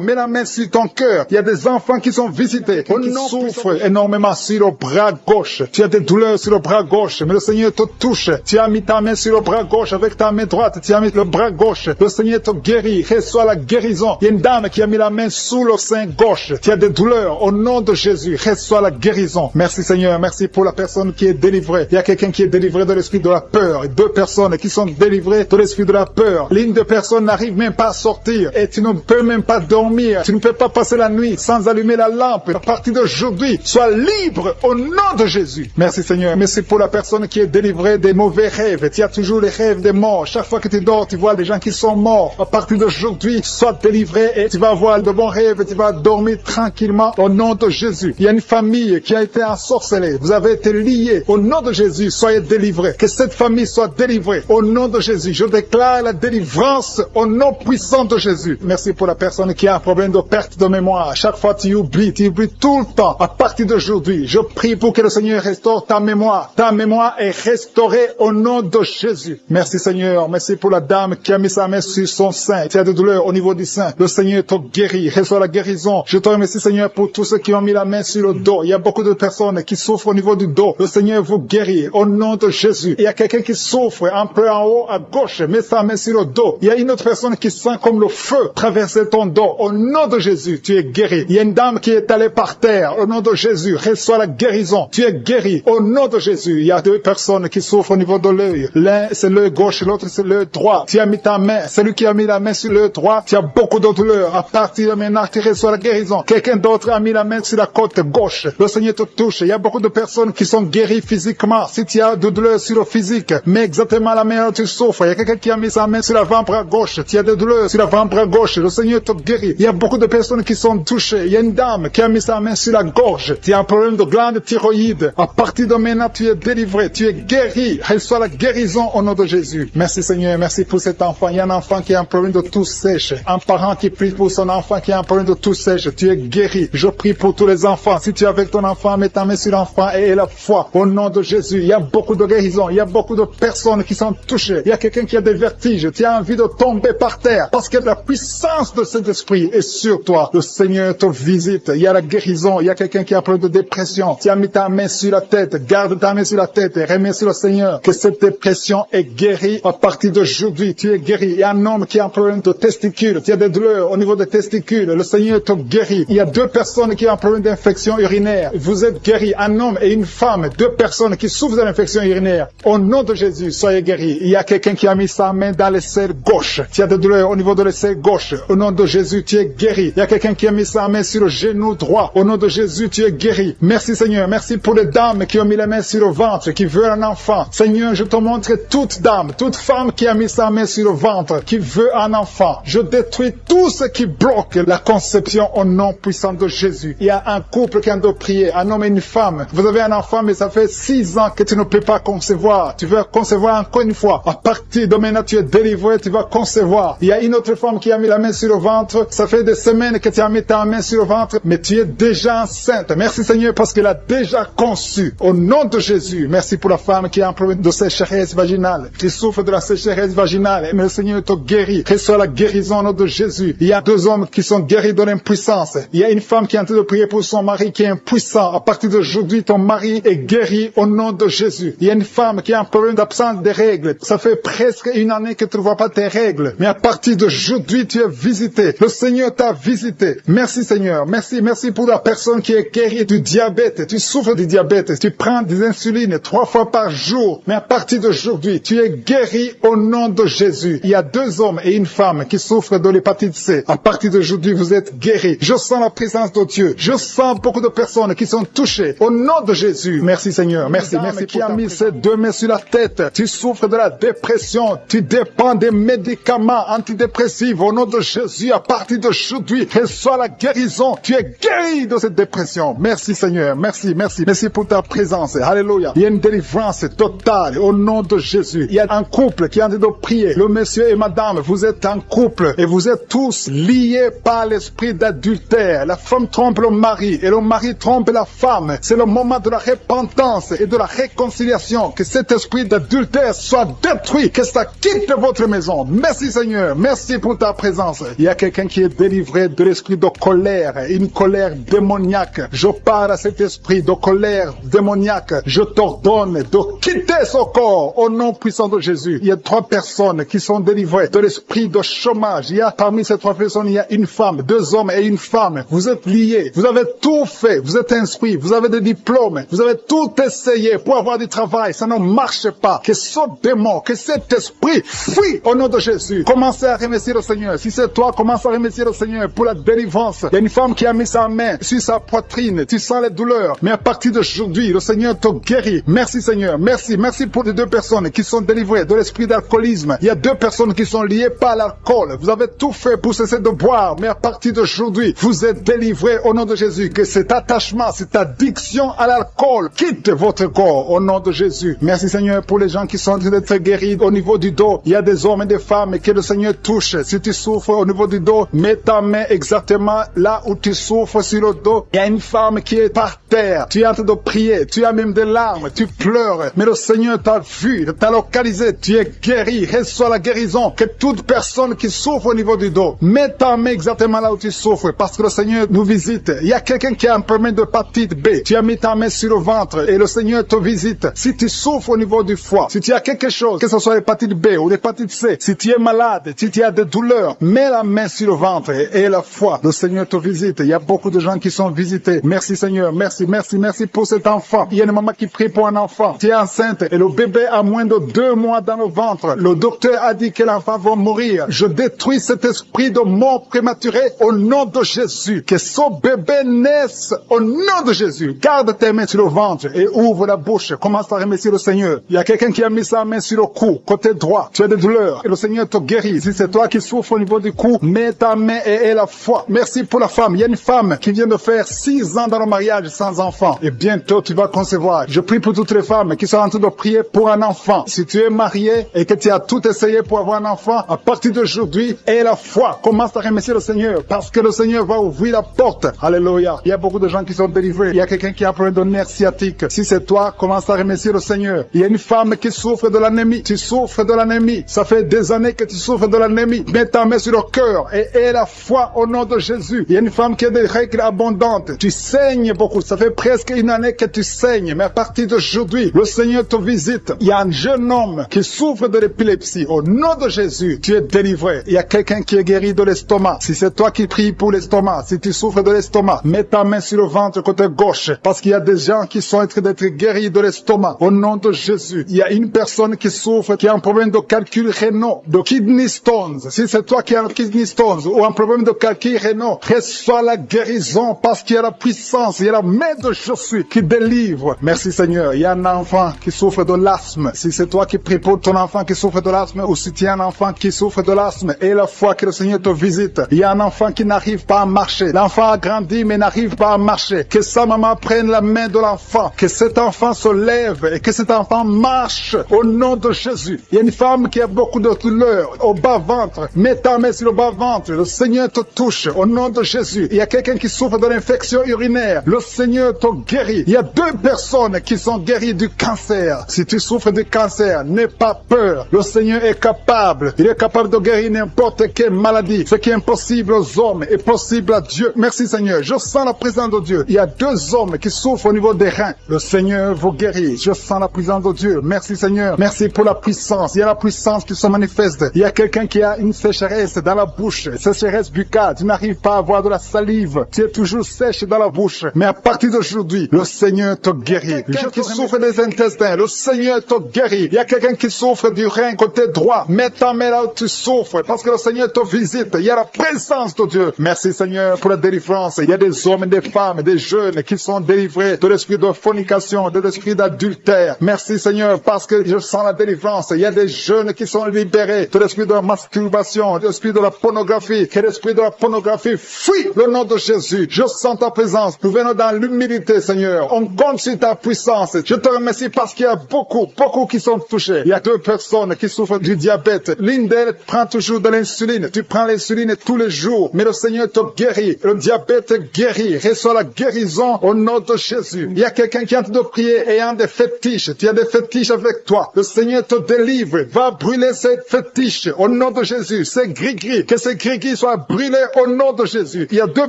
mets la main sur ton cœur. Il y a des enfants qui sont visités, qui souffrent énormément sur le bras gauche. Tu as des douleurs sur le bras gauche, mais le Seigneur te touche. Tu as mis ta main sur le bras gauche avec ta main droite. Tu as mis le bras gauche. Le Seigneur te guérit. Reçois la guérison. Il y a une dame qui a mis la main sous le sein gauche. Tu as des douleurs. Au nom de Jésus, reçois la guérison. Merci Seigneur. Merci pour la personne qui est délivrée. Il y a quelqu'un qui est délivré de l'esprit de la peur. Et 2 personnes qui sont délivrées de l'esprit de la peur. L'une des personnes n'arrive même pas à sortir. Et tu ne peux même pas dormir. Tu ne peux pas passer la nuit sans allumer la lampe. À partir d'aujourd'hui, sois libre au nom de Jésus. Merci Seigneur. Merci pour la personne qui est délivrée des mauvais rêves. Tu as toujours les rêves des morts. Chaque fois que tu dors, tu vois des gens qui sont morts. À partir d'aujourd'hui, sois délivré et tu vas avoir de bons rêves. Tu vas dormir tranquillement au nom de Jésus. Il y a une famille qui a été ensorcelée. Vous avez été liés. Au nom de Jésus, soyez délivrés. Que cette famille soit délivrée. Au nom de Jésus, je déclare la délivrance au nom puissant de Jésus. Merci pour la personne qui a un problème de perte de mémoire. Chaque fois tu oublies tout le temps. À partir d'aujourd'hui, je prie pour que le Seigneur restaure ta mémoire. Ta mémoire est restaurée au nom de Jésus. Merci Seigneur. Merci pour la dame qui a mis sa main sur son sein. Tu as des douleurs au niveau du sein. Le Seigneur te guérit. Reçois la guérison. Je te remercie Seigneur pour tous ceux qui ont mis la main sur le dos. Il y a beaucoup de personnes qui souffrent au niveau du dos. Le Seigneur vous guérit au nom de Jésus. Il y a quelqu'un qui souffre un peu en haut à gauche. Mets sa main sur le dos. Il y a une autre personne qui sent comme le feu traverser ton dos. Au nom de Jésus, tu es guéri. Il y a une dame qui est allée par terre. Au nom de Jésus, reçois la guérison. Tu es guéri. Au nom de Jésus, il y a 2 personnes qui souffrent au niveau de l'œil. L'un, c'est l'œil gauche, l'autre, c'est l'œil droit. Tu as mis ta main. Celui qui a mis la main sur l'œil droit, tu as beaucoup de douleurs. À partir de maintenant, tu reçois la guérison. Quelqu'un d'autre a mis la main sur la côte gauche. Le Seigneur te touche. Il y a beaucoup de personnes qui sont guéries physiquement. Si tu as de douleurs sur le physique, mais exactement la main où tu souffres. Il y a quelqu'un qui a mis sa main sur l'avant-bras gauche. Tu as des douleurs sur l'avant-bras gauche. Le Seigneur te guérit. Il y a beaucoup de personnes qui sont touchées. Il y a une dame qui a mis sa main sur la gorge. Tu as un problème de glande thyroïde. À partir de maintenant, tu es délivré. Tu es guéri. Reçois la guérison au nom de Jésus. Merci Seigneur. Merci pour cet enfant. Il y a un enfant qui a un problème de toux sèche. sèche. Un parent qui prie pour son enfant qui a un problème de tout sèche, tu es guéri. Je prie pour tous les enfants. Si tu es avec ton enfant, mets ta main sur l'enfant et la foi. Au nom de Jésus, il y a beaucoup de guérisons. Il y a beaucoup de personnes qui sont touchées. Il y a quelqu'un qui a des vertiges. Tu as envie de tomber par terre parce que la puissance de cet esprit est sur toi. Le Seigneur te visite. Il y a la guérison. Il y a quelqu'un qui a un problème de dépression. Tu as mis ta main sur la tête. Garde ta main sur la tête et remercie le Seigneur que cette dépression est guérie à partir d'aujourd'hui. Tu es guéri. Il y a un homme qui a un problème de testicules. Tu as des douleurs au niveau des testicules. Le Seigneur te guérit. Il y a 2 personnes qui ont un problème d'infection urinaire. Vous êtes guéris. Un homme et une femme. 2 personnes qui souffrent de l'infection urinaire. Au nom de Jésus, soyez guéris. Il y a quelqu'un qui a mis sa main dans l'aisselle gauche. Tu as des douleurs au niveau de l'aisselle gauche. Au nom de Jésus, tu es guéri. Il y a quelqu'un qui a mis sa main sur le genou droit. Au nom de Jésus, tu es guéri. Merci Seigneur. Merci pour les dames qui ont mis la main sur le ventre, qui veulent un enfant. Seigneur, je te montre toute dame, toute femme qui a mis sa main sur le ventre, qui veut un enfant. Je détruis tout ce qui bloque la conception au nom puissant de Jésus. Il y a un couple qui a de prier, un homme et une femme. Vous avez un enfant, mais ça fait 6 ans que tu ne peux pas concevoir. Tu veux concevoir encore une fois. À partir de maintenant, tu es délivré, tu vas concevoir. Il y a une autre femme qui a mis la main sur le ventre. Ça fait des semaines que tu as mis ta main sur le ventre, mais tu es déjà enceinte. Merci Seigneur parce qu'elle a déjà conçu. Au nom de Jésus, merci pour la femme qui a un problème de sécheresse vaginale. Tu souffres de la sécheresse vaginale, mais le Seigneur te guérit. Reçois la guérison au nom de Jésus. Il y a 2 hommes qui sont guéris de l'impuissance. Il y a une femme qui est en train de prier pour son mari qui est impuissant. À partir d'aujourd'hui, ton mari est guéri au nom de Jésus. Il y a une femme qui a un problème d'absence des règles. Ça fait presque 1 année que tu ne vois pas tes règles. Mais à partir d'aujourd'hui, tu es visité. Le Seigneur t'a visité. Merci Seigneur. Merci pour la personne qui est guérie du diabète. Tu souffres du diabète. Tu prends des insulines 3 fois par jour. Mais à partir d'aujourd'hui, tu es guéri au nom de Jésus. Il y a 2 hommes et une femme qui souffrent de l'hépatite C. À partir d'aujourd'hui, vous êtes guéris. Je sens la présence de Dieu. Je sens beaucoup de personnes qui sont touchées. Au nom de Jésus. Merci Seigneur. Merci qui a mis ses 2 mains sur la tête. Tu souffres de la dépression. Tu dépends des médicaments antidépressifs. Au nom de Jésus, à partir d'aujourd'hui, reçois la guérison. Tu es guéri de cette dépression. Merci Seigneur. Merci pour ta présence. Alléluia. Il y a une délivrance totale au nom de Jésus. Il y a un couple qui est en train de prier. Le monsieur et madame, vous êtes un couple et vous êtes tous liés par l'esprit d'adultère. La femme trompe le mari et le mari trompe la femme. C'est le moment de la repentance et de la réconciliation. Que cet esprit d'adultère soit détruit. Que ça quitte votre maison. Merci Seigneur. Merci pour ta présence. Il y a quelqu'un qui est délivré de l'esprit de colère. Une colère démoniaque. Je parle à cet esprit de colère démoniaque. Je t'ordonne de quitter son corps au nom puissant de Jésus. Il y a 3 personnes qui sont délivrées de l'esprit de chômage. Il y a parmi ces 3 personnes, il y a une femme, 2 hommes et une femme. Vous êtes liés. Vous avez tout fait. Vous êtes instruits. Vous avez des diplômes. Vous avez tout essayé pour avoir du travail. Ça ne marche pas. Que ce démon, que cet esprit fuit au nom de Jésus. Commencez à remercier le Seigneur. Si c'est toi, commence à remercier le Seigneur pour la délivrance. Il y a une femme qui a mis sa main sur sa poitrine. Tu sens les douleurs. Mais à partir d'aujourd'hui, le Seigneur te guérit. Merci Seigneur. Merci pour les 2 personnes qui sont délivrées de l'esprit d'alcoolisme. Il y a 2 personnes qui sont liées par l'alcool. Vous avez tout fait pour cesser de boire. Mais à partir d'aujourd'hui, vous êtes délivrés au nom de Jésus. Que cet attachement, cette addiction à l'alcool quitte votre corps au nom de Jésus. Merci Seigneur pour les gens qui sont en train d'être guéris au niveau du dos. Il y a des hommes et des femmes que le Seigneur touche. Si tu souffres au niveau du dos, mets ta main exactement là où tu souffres sur le dos. Il y a une femme qui est par terre. Tu es en train de prier. Tu as même des larmes. Tu pleures. Mais le Seigneur t'a vu, t'a localisé. Tu es guéri. Reçois la guérison. Que toute personne qui souffre au niveau du dos, mets ta main exactement là où tu souffres. Parce que le Seigneur nous visite. Il y a quelqu'un qui a un problème de hépatite B. Tu as mis ta main sur le ventre et le Seigneur te visite. Si tu souffres au niveau du foie, si tu as quelque chose, que ce soit l'hépatite B ou l'hépatite C, si tu es malade, si tu as des douleurs, mets la main sur le ventre et la foi. Le Seigneur te visite. Il y a beaucoup de gens qui sont visités. Merci Seigneur. Merci pour cet enfant. Il y a une maman qui prie pour un enfant. Tu es enceinte et le bébé a moins de 2 mois dans le ventre. Le docteur a dit que l'enfant va mourir. Je détruis cet esprit de mort prématurée au nom de Jésus. Que ce bébé naisse au nom de Jésus. Garde tes mains sur le ventre et ouvre la bouche. Commence à remercier le Seigneur. Il y a quelqu'un qui a mis sa main sur le cou, côté droit. Tu as des douleurs et le Seigneur te guérit. Si c'est toi qui souffres au niveau du cou, mets ta main et la foi. Merci pour la femme. Il y a une femme qui vient de faire 6 ans dans le mariage sans enfant. Et bientôt tu vas concevoir. Je prie pour toutes les femmes qui sont en train de prier pour un enfant. Si tu es marié et que tu as tout essayé pour avoir un enfant, à partir d'aujourd'hui, et la foi. Commence à remercier le Seigneur parce que le Seigneur va ouvrir la porte. Alléluia. Il y a beaucoup de gens qui sont délivrés. Il y a quelqu'un qui a un problème de nerf sciatique. Si c'est toi, commence à remercier le Seigneur. Il y a une femme qui souffre de l'anémie. Tu souffres de l'anémie. Ça fait des années que tu souffres de l'anémie. Mets ta main sur le cœur et aie la foi au nom de Jésus. Il y a une femme qui a des règles abondantes. Tu saignes beaucoup. Ça fait presque une année que tu saignes. Mais à partir d'aujourd'hui, le Seigneur te visite. Il y a un jeune homme qui souffre de l'épilepsie. Au nom de Jésus, tu es délivré. Il y a quelqu'un qui est guéri de l'estomac. Si c'est toi qui pries pour l'estomac, si tu souffres de l'estomac, mets ta main sur le ventre côté gauche. Parce qu'il y a des gens qui sont en train d'être guéris de l'estomac. Au nom de Jésus. Il y a une personne qui souffre, qui a un problème de calcul rénal, de kidney stones. Si c'est toi qui as un kidney stones ou un problème de calcul rénal, reçois la guérison parce qu'il y a la puissance, il y a la main de Jésus qui délivre. Merci Seigneur. Il y a un enfant qui souffre de l'asthme. Si c'est toi qui pries pour ton enfant qui souffre de l'asthme ou si tu as un enfant qui souffre de l'asthme et la foi que le Seigneur te visite. Il y a un enfant qui n'arrive pas à marcher. L'enfant a grandi mais n'arrive pas à marcher. Que sa maman prenne la main de l'enfant. Que cet enfant se lève et que cet enfant marche au nom de Jésus. Il y a une femme qui a beaucoup de douleurs au bas-ventre. Mets ta main sur le bas-ventre. Le Seigneur te touche au nom de Jésus. Il y a quelqu'un qui souffre de l'infection urinaire. Le Seigneur te guérit. Il y a 2 personnes qui sont guéries du cancer. Si tu souffres du cancer, n'aie pas peur. Le Seigneur est capable. Il est capable de guérir n'importe quelle maladie. Ce qui est impossible aux hommes est possible à Dieu. Merci Seigneur. Je sens la présence de Dieu. Il y a 2 hommes qui souffrent au niveau des reins. Le Seigneur vous guérit. Je sens la présence de Dieu. Merci Seigneur. Merci pour la puissance. Il y a la puissance qui se manifeste. Il y a quelqu'un qui a une sécheresse dans la bouche. Sécheresse buccale. Tu n'arrives pas à avoir de la salive. Tu es toujours sèche dans la bouche. Mais à partir d'aujourd'hui, le Seigneur te guérit. Quelqu'un qui souffre des intestins, le Seigneur te guérit. Il y a quelqu'un qui souffre du rein côté droit. Mets ta main là où tu souffres parce que le Seigneur te visite. Il y a la présence de Dieu. Merci Seigneur pour la délivrance. Il y a des hommes et des femmes, des jeunes qui sont délivrés de l'esprit de fornication, de l'esprit d'adultère. Merci Seigneur parce que je sens la délivrance. Il y a des jeunes qui sont libérés de l'esprit de la masturbation, de l'esprit de la pornographie. Que l'esprit de la pornographie fuit le nom de Jésus. Je sens ta présence. Nous venons dans l'humilité Seigneur. On compte sur ta puissance. Je te remercie parce qu'il y a beaucoup qui sont touchés. Il y a 2 personnes qui souffrent du diabète. L'une d'elles prend toujours de l'insuline. Tu prends l'insuline tous les jours. Mais le Seigneur te guérit. Le diabète guérit. Reçois la guérison au nom de Jésus. Il y a quelqu'un qui est en train de prier ayant des fétiches. Tu as des fétiches avec toi. Le Seigneur te délivre. Va brûler ces fétiches au nom de Jésus. Ces gris-gris. Que ces gris-gris soient brûlés au nom de Jésus. Il y a 2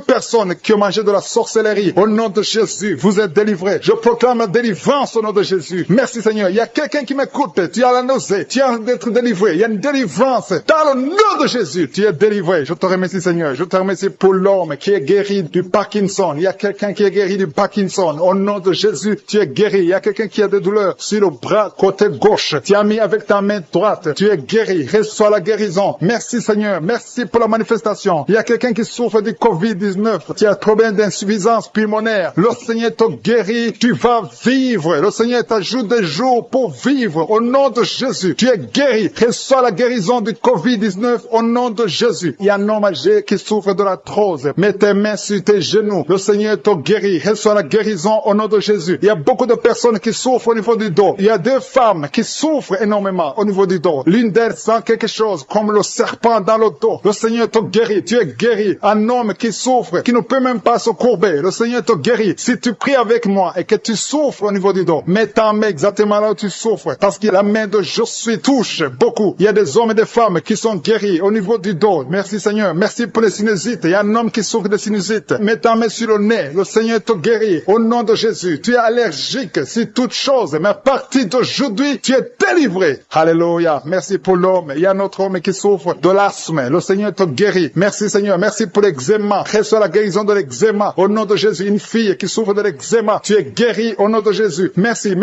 personnes qui ont mangé de la sorcellerie. Au nom de Jésus, vous êtes délivrés. Je proclame la délivrance au nom de Jésus. Merci Seigneur. Il y a quelqu'un qui m'écoute. Tu as la nausée. Tu as d'être délivré. Il y a une délivrance. Dans le nom de Jésus, tu es délivré. Je te remercie Seigneur. Je te remercie pour l'homme qui est guéri du Parkinson. Il y a quelqu'un qui est guéri du Parkinson. Au nom de Jésus, tu es guéri. Il y a quelqu'un qui a des douleurs sur le bras côté gauche. Tu as mis avec ta main droite. Tu es guéri. Reçois la guérison. Merci Seigneur. Merci pour la manifestation. Il y a quelqu'un qui souffre du Covid-19. Tu as un problème d'insuffisance pulmonaire. Le Seigneur te guérit. Tu vas vivre. Le Seigneur t'ajoute des jours pour vivre. Au nom de Jésus, tu es guéri. Reçois la guérison du Covid-19 au nom de Jésus. Il y a un homme âgé qui souffre de l'arthrose. Mets tes mains sur tes genoux. Le Seigneur te guérit. Reçois la guérison au nom de Jésus. Il y a beaucoup de personnes qui souffrent au niveau du dos. Il y a 2 femmes qui souffrent énormément au niveau du dos. L'une d'elles sent quelque chose comme le serpent dans le dos. Le Seigneur te guérit. Tu es guéri. Un homme qui souffre, qui ne peut même pas se courber. Le Seigneur te guérit. Si tu pries avec moi et que tu souffres au niveau du dos, mets ta main exactement là où tu souffres. Parce que la main de Jésus touche beaucoup. Il y a des hommes et des femmes qui sont guéris au niveau du dos. Merci Seigneur. Merci pour les sinusites. Il y a un homme qui souffre de sinusite. Mets ta main sur le nez. Le Seigneur te guérit. Au nom de Jésus. Tu es allergique sur toute chose. Mais à partir d'aujourd'hui, tu es délivré. Alléluia. Merci pour l'homme. Il y a un autre homme qui souffre de l'asthme. Le Seigneur te guérit. Merci Seigneur. Merci pour l'eczéma. Reçois la guérison de l'eczéma. Au nom de Jésus. Une fille qui souffre de l'eczéma. Tu es guéri au nom de Jésus. Merci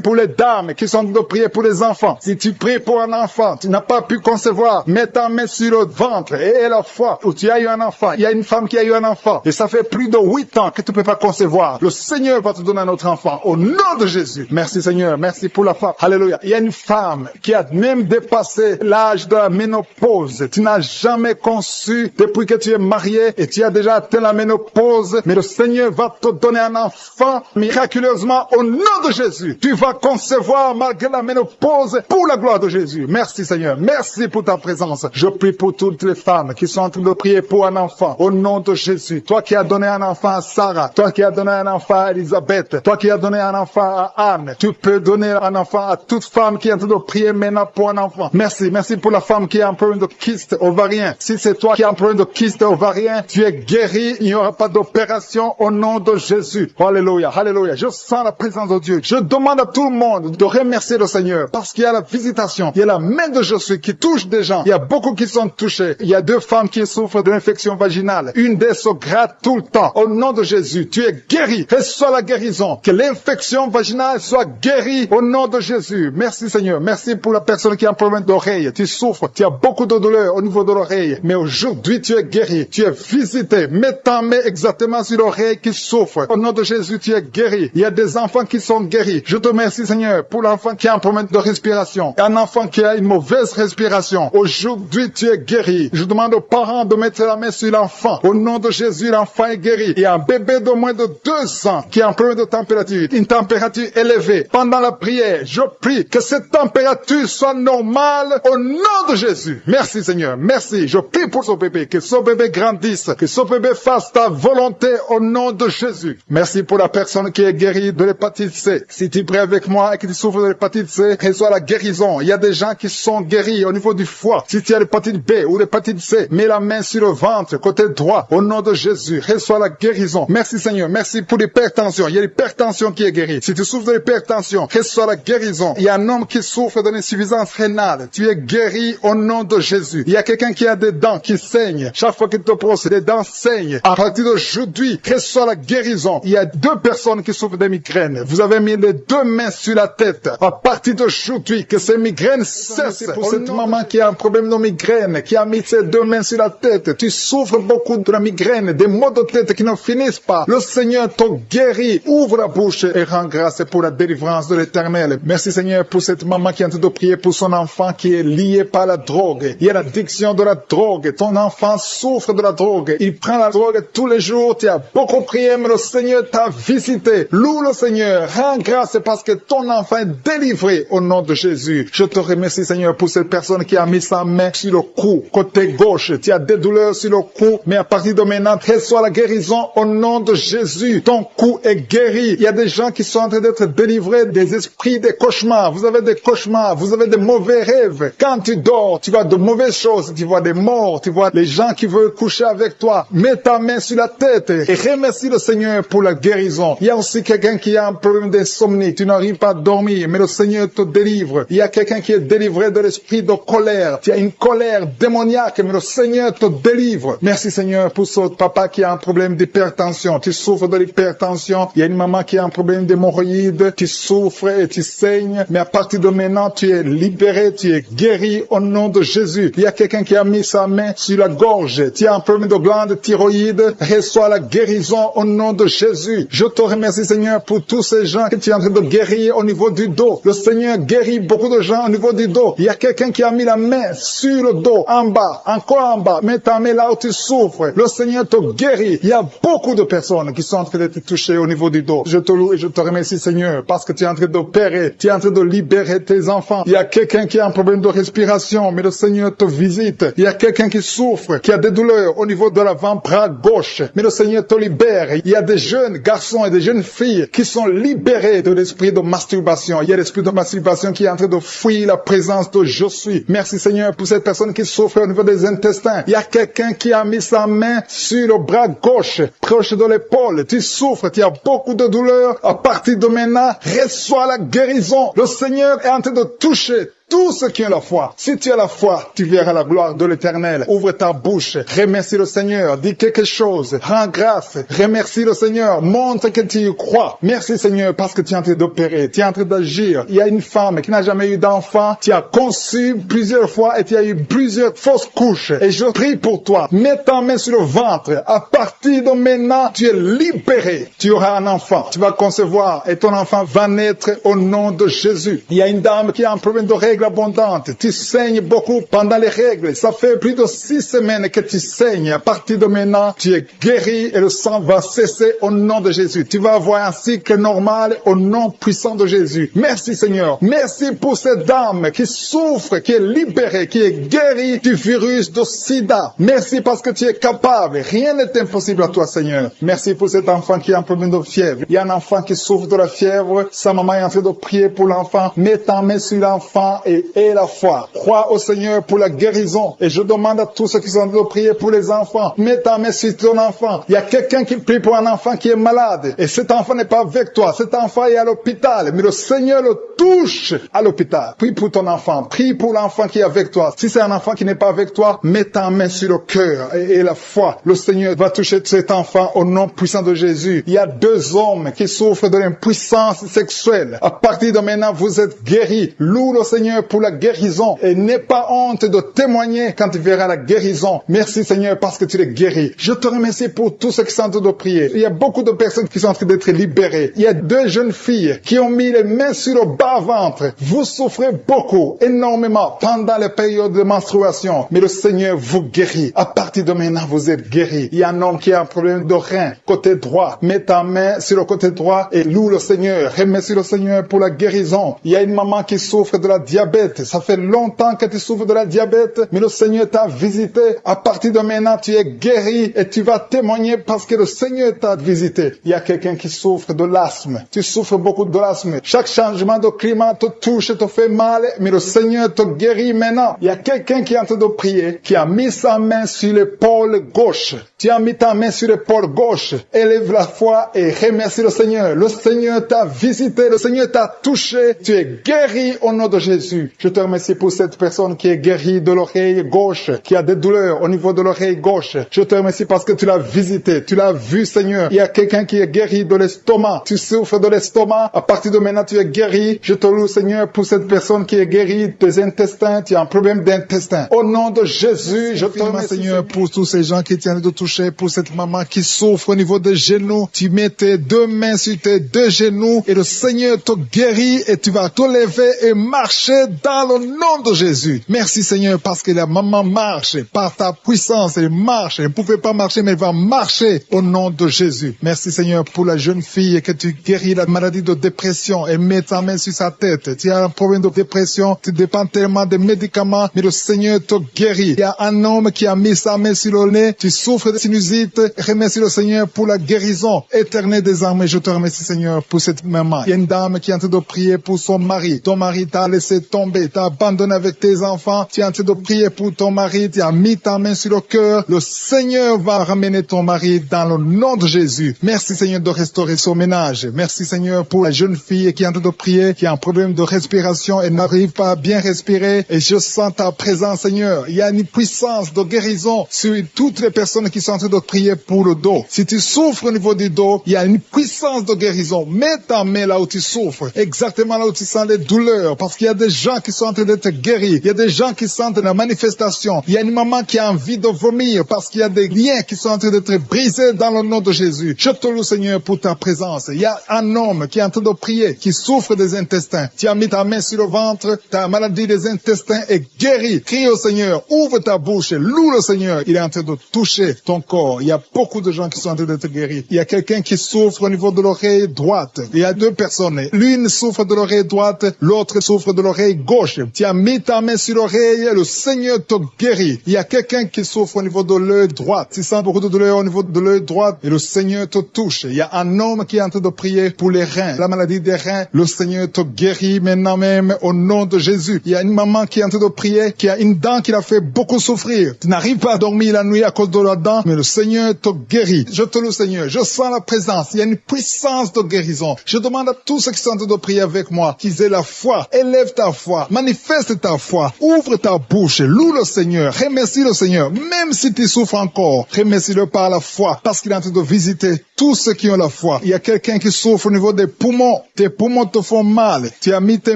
pour les dames qui sont de prier pour les enfants. Si tu pries pour un enfant, tu n'as pas pu concevoir, mets ta main sur le ventre et la foi où tu as eu un enfant. Il y a une femme qui a eu un enfant et ça fait plus de 8 ans que tu ne peux pas concevoir. Le Seigneur va te donner un autre enfant au nom de Jésus. Merci Seigneur. Merci pour la femme. Alléluia. Il y a une femme qui a même dépassé l'âge de la ménopause. Tu n'as jamais conçu depuis que tu es marié et tu as déjà atteint la ménopause. Mais le Seigneur va te donner un enfant miraculeusement au nom de Jésus. Tu vas concevoir malgré la ménopause pour la gloire de Jésus. Merci Seigneur. Merci pour ta présence. Je prie pour toutes les femmes qui sont en train de prier pour un enfant. Au nom de Jésus, toi qui as donné un enfant à Sarah, toi qui as donné un enfant à Elisabeth, toi qui as donné un enfant à Anne, tu peux donner un enfant à toute femme qui est en train de prier maintenant pour un enfant. Merci pour la femme qui a un problème de kyste ovarien. Si c'est toi qui as un problème de kyste ovarien, tu es guéri, il n'y aura pas d'opération au nom de Jésus. Alléluia, alléluia. Je sens la présence de Dieu. Je demande à tout le monde de remercier le Seigneur parce qu'il y a la visitation, il y a la main de Jésus qui touche des gens. Il y a beaucoup qui sont touchés. Il y a 2 femmes qui souffrent de l'infection vaginale. Une d'elles se gratte tout le temps. Au nom de Jésus, tu es guéri. Reçois la guérison. Que l'infection vaginale soit guérie au nom de Jésus. Merci Seigneur. Merci pour la personne qui a un problème d'oreille. Tu souffres. Tu as beaucoup de douleur au niveau de l'oreille. Mais aujourd'hui, tu es guéri. Tu es visité. Mets ta main exactement sur l'oreille qui souffre. Au nom de Jésus, tu es guéri. Il y a des enfants qui sont guéris. Je te remercie Seigneur pour l'enfant qui a un problème de respiration. Un enfant qui a une mauvaise respiration. Aujourd'hui, tu es guéri. Je demande aux parents de mettre la main sur l'enfant. Au nom de Jésus, l'enfant est guéri. Il y a un bébé de moins de 2 ans qui a un problème de température. Une température élevée. Pendant la prière, je prie que cette température soit normale au nom de Jésus. Merci Seigneur. Merci. Je prie pour ce bébé. Que ce bébé grandisse. Que ce bébé fasse ta volonté au nom de Jésus. Merci pour la personne qui est guérie de l'hépatite C. Si tu pries avec moi et que tu souffres de l'hépatite C, reçois la guérison. Il y a des gens qui sont guéris au niveau du foie. Si tu as l'hépatite B ou l'hépatite C, mets la main sur le ventre, côté droit, au nom de Jésus. Reçois la guérison. Merci Seigneur. Merci pour l'hypertension. Il y a l'hypertension qui est guérie. Si tu souffres de l'hypertension, reçois la guérison. Il y a un homme qui souffre de l'insuffisance rénale. Tu es guéri au nom de Jésus. Il y a quelqu'un qui a des dents qui saignent. Chaque fois qu'il te brosse, les dents saignent. À partir d'aujourd'hui, reçois la guérison. Il y a 2 personnes qui souffrent de migraines. Vous avez mis les 2 mains sur la tête. À partir d'aujourd'hui, que ces migraines cessent. Pour cette maman qui a un problème de migraine, qui a mis ses 2 mains sur la tête. Tu souffres beaucoup de la migraine, des maux de tête qui ne finissent pas. Le Seigneur te guérit. Ouvre la bouche et rends grâce pour la délivrance de l'Éternel. Merci Seigneur pour cette maman qui est en train de prier pour son enfant qui est lié par la drogue. Il y a l'addiction de la drogue. Ton enfant souffre de la drogue. Il prend la drogue tous les jours. Tu as beaucoup prié, mais le Seigneur t'a visité. Loue le Seigneur. Rends grâce parce que ton enfant est délivré au nom de Jésus. Je te remercie Seigneur pour cette personne qui a mis sa main sur le cou, côté gauche. Tu as des douleurs sur le cou, mais à partir de maintenant, reçois la guérison au nom de Jésus. Ton cou est guéri. Il y a des gens qui sont en train d'être délivrés des esprits des cauchemars. Vous avez des cauchemars, vous avez des mauvais rêves. Quand tu dors, tu vois de mauvaises choses. Tu vois des morts, tu vois les gens qui veulent coucher avec toi. Mets ta main sur la tête et remercie le Seigneur pour la guérison. Il y a aussi quelqu'un qui a un problème d'insomnie. Tu n'arrives pas à dormir, mais le Seigneur te délivre. Il y a quelqu'un qui est délivré de l'esprit de colère. Tu as une colère démoniaque, mais le Seigneur te délivre. Merci Seigneur pour ce papa qui a un problème d'hypertension. Tu souffres de l'hypertension. Il y a une maman qui a un problème d'hémorroïdes. Tu souffres et tu saignes, mais à partir de maintenant, tu es libéré, tu es guéri au nom de Jésus. Il y a quelqu'un qui a mis sa main sur la gorge. Tu as un problème de glande thyroïde. Reçois la guérison au nom de Jésus. Je te remercie Seigneur pour tous ces gens que tu es en train de guérir au niveau du dos. Le Seigneur guérit beaucoup de gens au niveau du dos. Il y a quelqu'un qui a mis la main sur le dos, en bas, encore en bas. Mets ta main là où tu souffres. Le Seigneur te guérit. Il y a beaucoup de personnes qui sont en train d'être touchées au niveau du dos. Je te loue et je te remercie Seigneur parce que tu es en train d'opérer. Tu es en train de libérer tes enfants. Il y a quelqu'un qui a un problème de respiration, mais le Seigneur te visite. Il y a quelqu'un qui souffre, qui a des douleurs au niveau de l'avant-bras gauche, mais le Seigneur te libère. Il y a des jeunes garçons et des jeunes filles qui sont libérés de l'esprit de masturbation. Il y a l'esprit de masturbation qui est en train de fuir la présence de je suis. Merci Seigneur pour cette personne qui souffre au niveau des intestins. Il y a quelqu'un qui a mis sa main sur le bras gauche, proche de l'épaule. Tu souffres, tu as beaucoup de douleurs. À partir de maintenant, reçois la guérison. Le Seigneur est en train de toucher tous ceux qui ont la foi. Si tu as la foi, tu verras la gloire de l'Éternel. Ouvre ta bouche, remercie le Seigneur, dis quelque chose, rends grâce, remercie le Seigneur, montre que tu y crois. Merci Seigneur parce que tu es en train d'opérer, tu es en train d'agir. Il y a une femme qui n'a jamais eu d'enfant, tu as conçu plusieurs fois et tu as eu plusieurs fausses couches. Et je prie pour toi, mets ta main sur le ventre. À partir de maintenant, tu es libéré. Tu auras un enfant, tu vas concevoir et ton enfant va naître au nom de Jésus. Il y a une dame qui a un problème de règles règles abondantes. Tu saignes beaucoup pendant les règles. Ça fait plus de 6 semaines que tu saignes. À partir de maintenant, tu es guéri et le sang va cesser au nom de Jésus. Tu vas avoir un cycle normal au nom puissant de Jésus. Merci Seigneur. Merci pour cette dame qui souffre, qui est libérée, qui est guérie du virus de sida. Merci parce que tu es capable. Rien n'est impossible à toi Seigneur. Merci pour cet enfant qui a un problème de fièvre. Il y a un enfant qui souffre de la fièvre. Sa maman est en train de prier pour l'enfant. Mets ta main sur l'enfant et aie la foi. Crois au Seigneur pour la guérison. Et je demande à tous ceux qui sont en train de prier pour les enfants. Mets ta main sur ton enfant. Il y a quelqu'un qui prie pour un enfant qui est malade. Et cet enfant n'est pas avec toi. Cet enfant est à l'hôpital. Mais le Seigneur le touche à l'hôpital. Prie pour ton enfant. Prie pour l'enfant qui est avec toi. Si c'est un enfant qui n'est pas avec toi, mets ta main sur le cœur et la foi. Le Seigneur va toucher cet enfant au nom puissant de Jésus. Il y a 2 hommes qui souffrent de l'impuissance sexuelle. À partir de maintenant, vous êtes guéris. Loue le Seigneur pour la guérison. Et n'aie pas honte de témoigner quand tu verras la guérison. Merci Seigneur parce que tu es guéri. Je te remercie pour tous ceux qui sont en train de prier. Il y a beaucoup de personnes qui sont en train d'être libérées. Il y a 2 jeunes filles qui ont mis les mains sur le bas-ventre. Vous souffrez beaucoup, énormément, pendant les périodes de menstruation. Mais le Seigneur vous guérit. À partir de maintenant, vous êtes guéris. Il y a un homme qui a un problème de rein, côté droit. Mets ta main sur le côté droit et loue le Seigneur. Remercie le Seigneur pour la guérison. Il y a une maman qui souffre de la diabète. Ça fait longtemps que tu souffres de la diabète, mais le Seigneur t'a visité. À partir de maintenant, tu es guéri et tu vas témoigner parce que le Seigneur t'a visité. Il y a quelqu'un qui souffre de l'asthme. Tu souffres beaucoup de l'asthme. Chaque changement de climat te touche, te fait mal, mais le Seigneur te guérit maintenant. Il y a quelqu'un qui est en train de prier, qui a mis sa main sur l'épaule gauche. Tu as mis ta main sur l'épaule gauche. Élève la foi et remercie le Seigneur. Le Seigneur t'a visité, le Seigneur t'a touché. Tu es guéri au nom de Jésus. Je te remercie pour cette personne qui est guérie de l'oreille gauche, qui a des douleurs au niveau de l'oreille gauche. Je te remercie parce que tu l'as visité, tu l'as vu Seigneur. Il y a quelqu'un qui est guéri de l'estomac. Tu souffres de l'estomac. À partir de maintenant, tu es guéri. Je te loue Seigneur pour cette personne qui est guérie des intestins. Tu as un problème d'intestin. Au nom de Jésus, je te remercie Seigneur pour tous ces gens qui tiennent de toucher, pour cette maman qui souffre au niveau des genoux. Tu mets tes 2 mains sur tes 2 genoux et le Seigneur te guérit et tu vas te lever et marcher dans le nom de Jésus. Merci Seigneur parce que la maman marche par ta puissance. Elle marche. Elle ne pouvait pas marcher mais elle va marcher au nom de Jésus. Merci Seigneur pour la jeune fille que tu guéris la maladie de dépression et mets ta main sur sa tête. Tu as un problème de dépression. Tu dépends tellement des médicaments mais le Seigneur te guérit. Il y a un homme qui a mis sa main sur le nez. Tu souffres de sinusite. Remercie le Seigneur pour la guérison éternelle des armées. Je te remercie Seigneur pour cette maman. Il y a une dame qui est en train de prier pour son mari. Ton mari t'a laissé tomber, t'a abandonné avec tes enfants. Tu es en train de prier pour ton mari. Tu as mis ta main sur le cœur. Le Seigneur va ramener ton mari dans le nom de Jésus. Merci Seigneur de restaurer son ménage. Merci Seigneur pour la jeune fille qui est en train de prier, qui a un problème de respiration et n'arrive pas à bien respirer. Et je sens ta présence Seigneur. Il y a une puissance de guérison sur toutes les personnes qui sont en train de prier pour le dos. Si tu souffres au niveau du dos, il y a une puissance de guérison. Mets ta main là où tu souffres, exactement là où tu sens les douleurs, parce qu'il y a des gens qui sont en train d'être guéris. Il y a des gens qui sentent la manifestation. Il y a une maman qui a envie de vomir parce qu'il y a des liens qui sont en train d'être brisés dans le nom de Jésus. Je te loue Seigneur pour ta présence. Il y a un homme qui est en train de prier, qui souffre des intestins. Tu as mis ta main sur le ventre, ta maladie des intestins est guérie. Crie au Seigneur, ouvre ta bouche, loue le Seigneur. Il est en train de toucher ton corps. Il y a beaucoup de gens qui sont en train d'être guéris. Il y a quelqu'un qui souffre au niveau de l'oreille droite. Il y a 2 personnes. L'une souffre de l'oreille droite, l'autre souffre de l'oreille gauche. Tu as mis ta main sur l'oreille, le Seigneur te guérit. Il y a quelqu'un qui souffre au niveau de l'œil droit. Tu sens beaucoup de douleur au niveau de l'œil droit et le Seigneur te touche. Il y a un homme qui est en train de prier pour les reins. La maladie des reins, le Seigneur te guérit maintenant même au nom de Jésus. Il y a une maman qui est en train de prier, qui a une dent qui l'a fait beaucoup souffrir. Tu n'arrives pas à dormir la nuit à cause de la dent, mais le Seigneur te guérit. Je te loue Seigneur. Je sens la présence. Il y a une puissance de guérison. Je demande à tous ceux qui sont en train de prier avec moi qu'ils aient la foi. Élève ta foi. Manifeste ta foi. Ouvre ta bouche. Loue le Seigneur. Remercie le Seigneur. Même si tu souffres encore, remercie-le par la foi parce qu'il est en train de visiter tous ceux qui ont la foi. Il y a quelqu'un qui souffre au niveau des poumons. Tes poumons te font mal. Tu as mis tes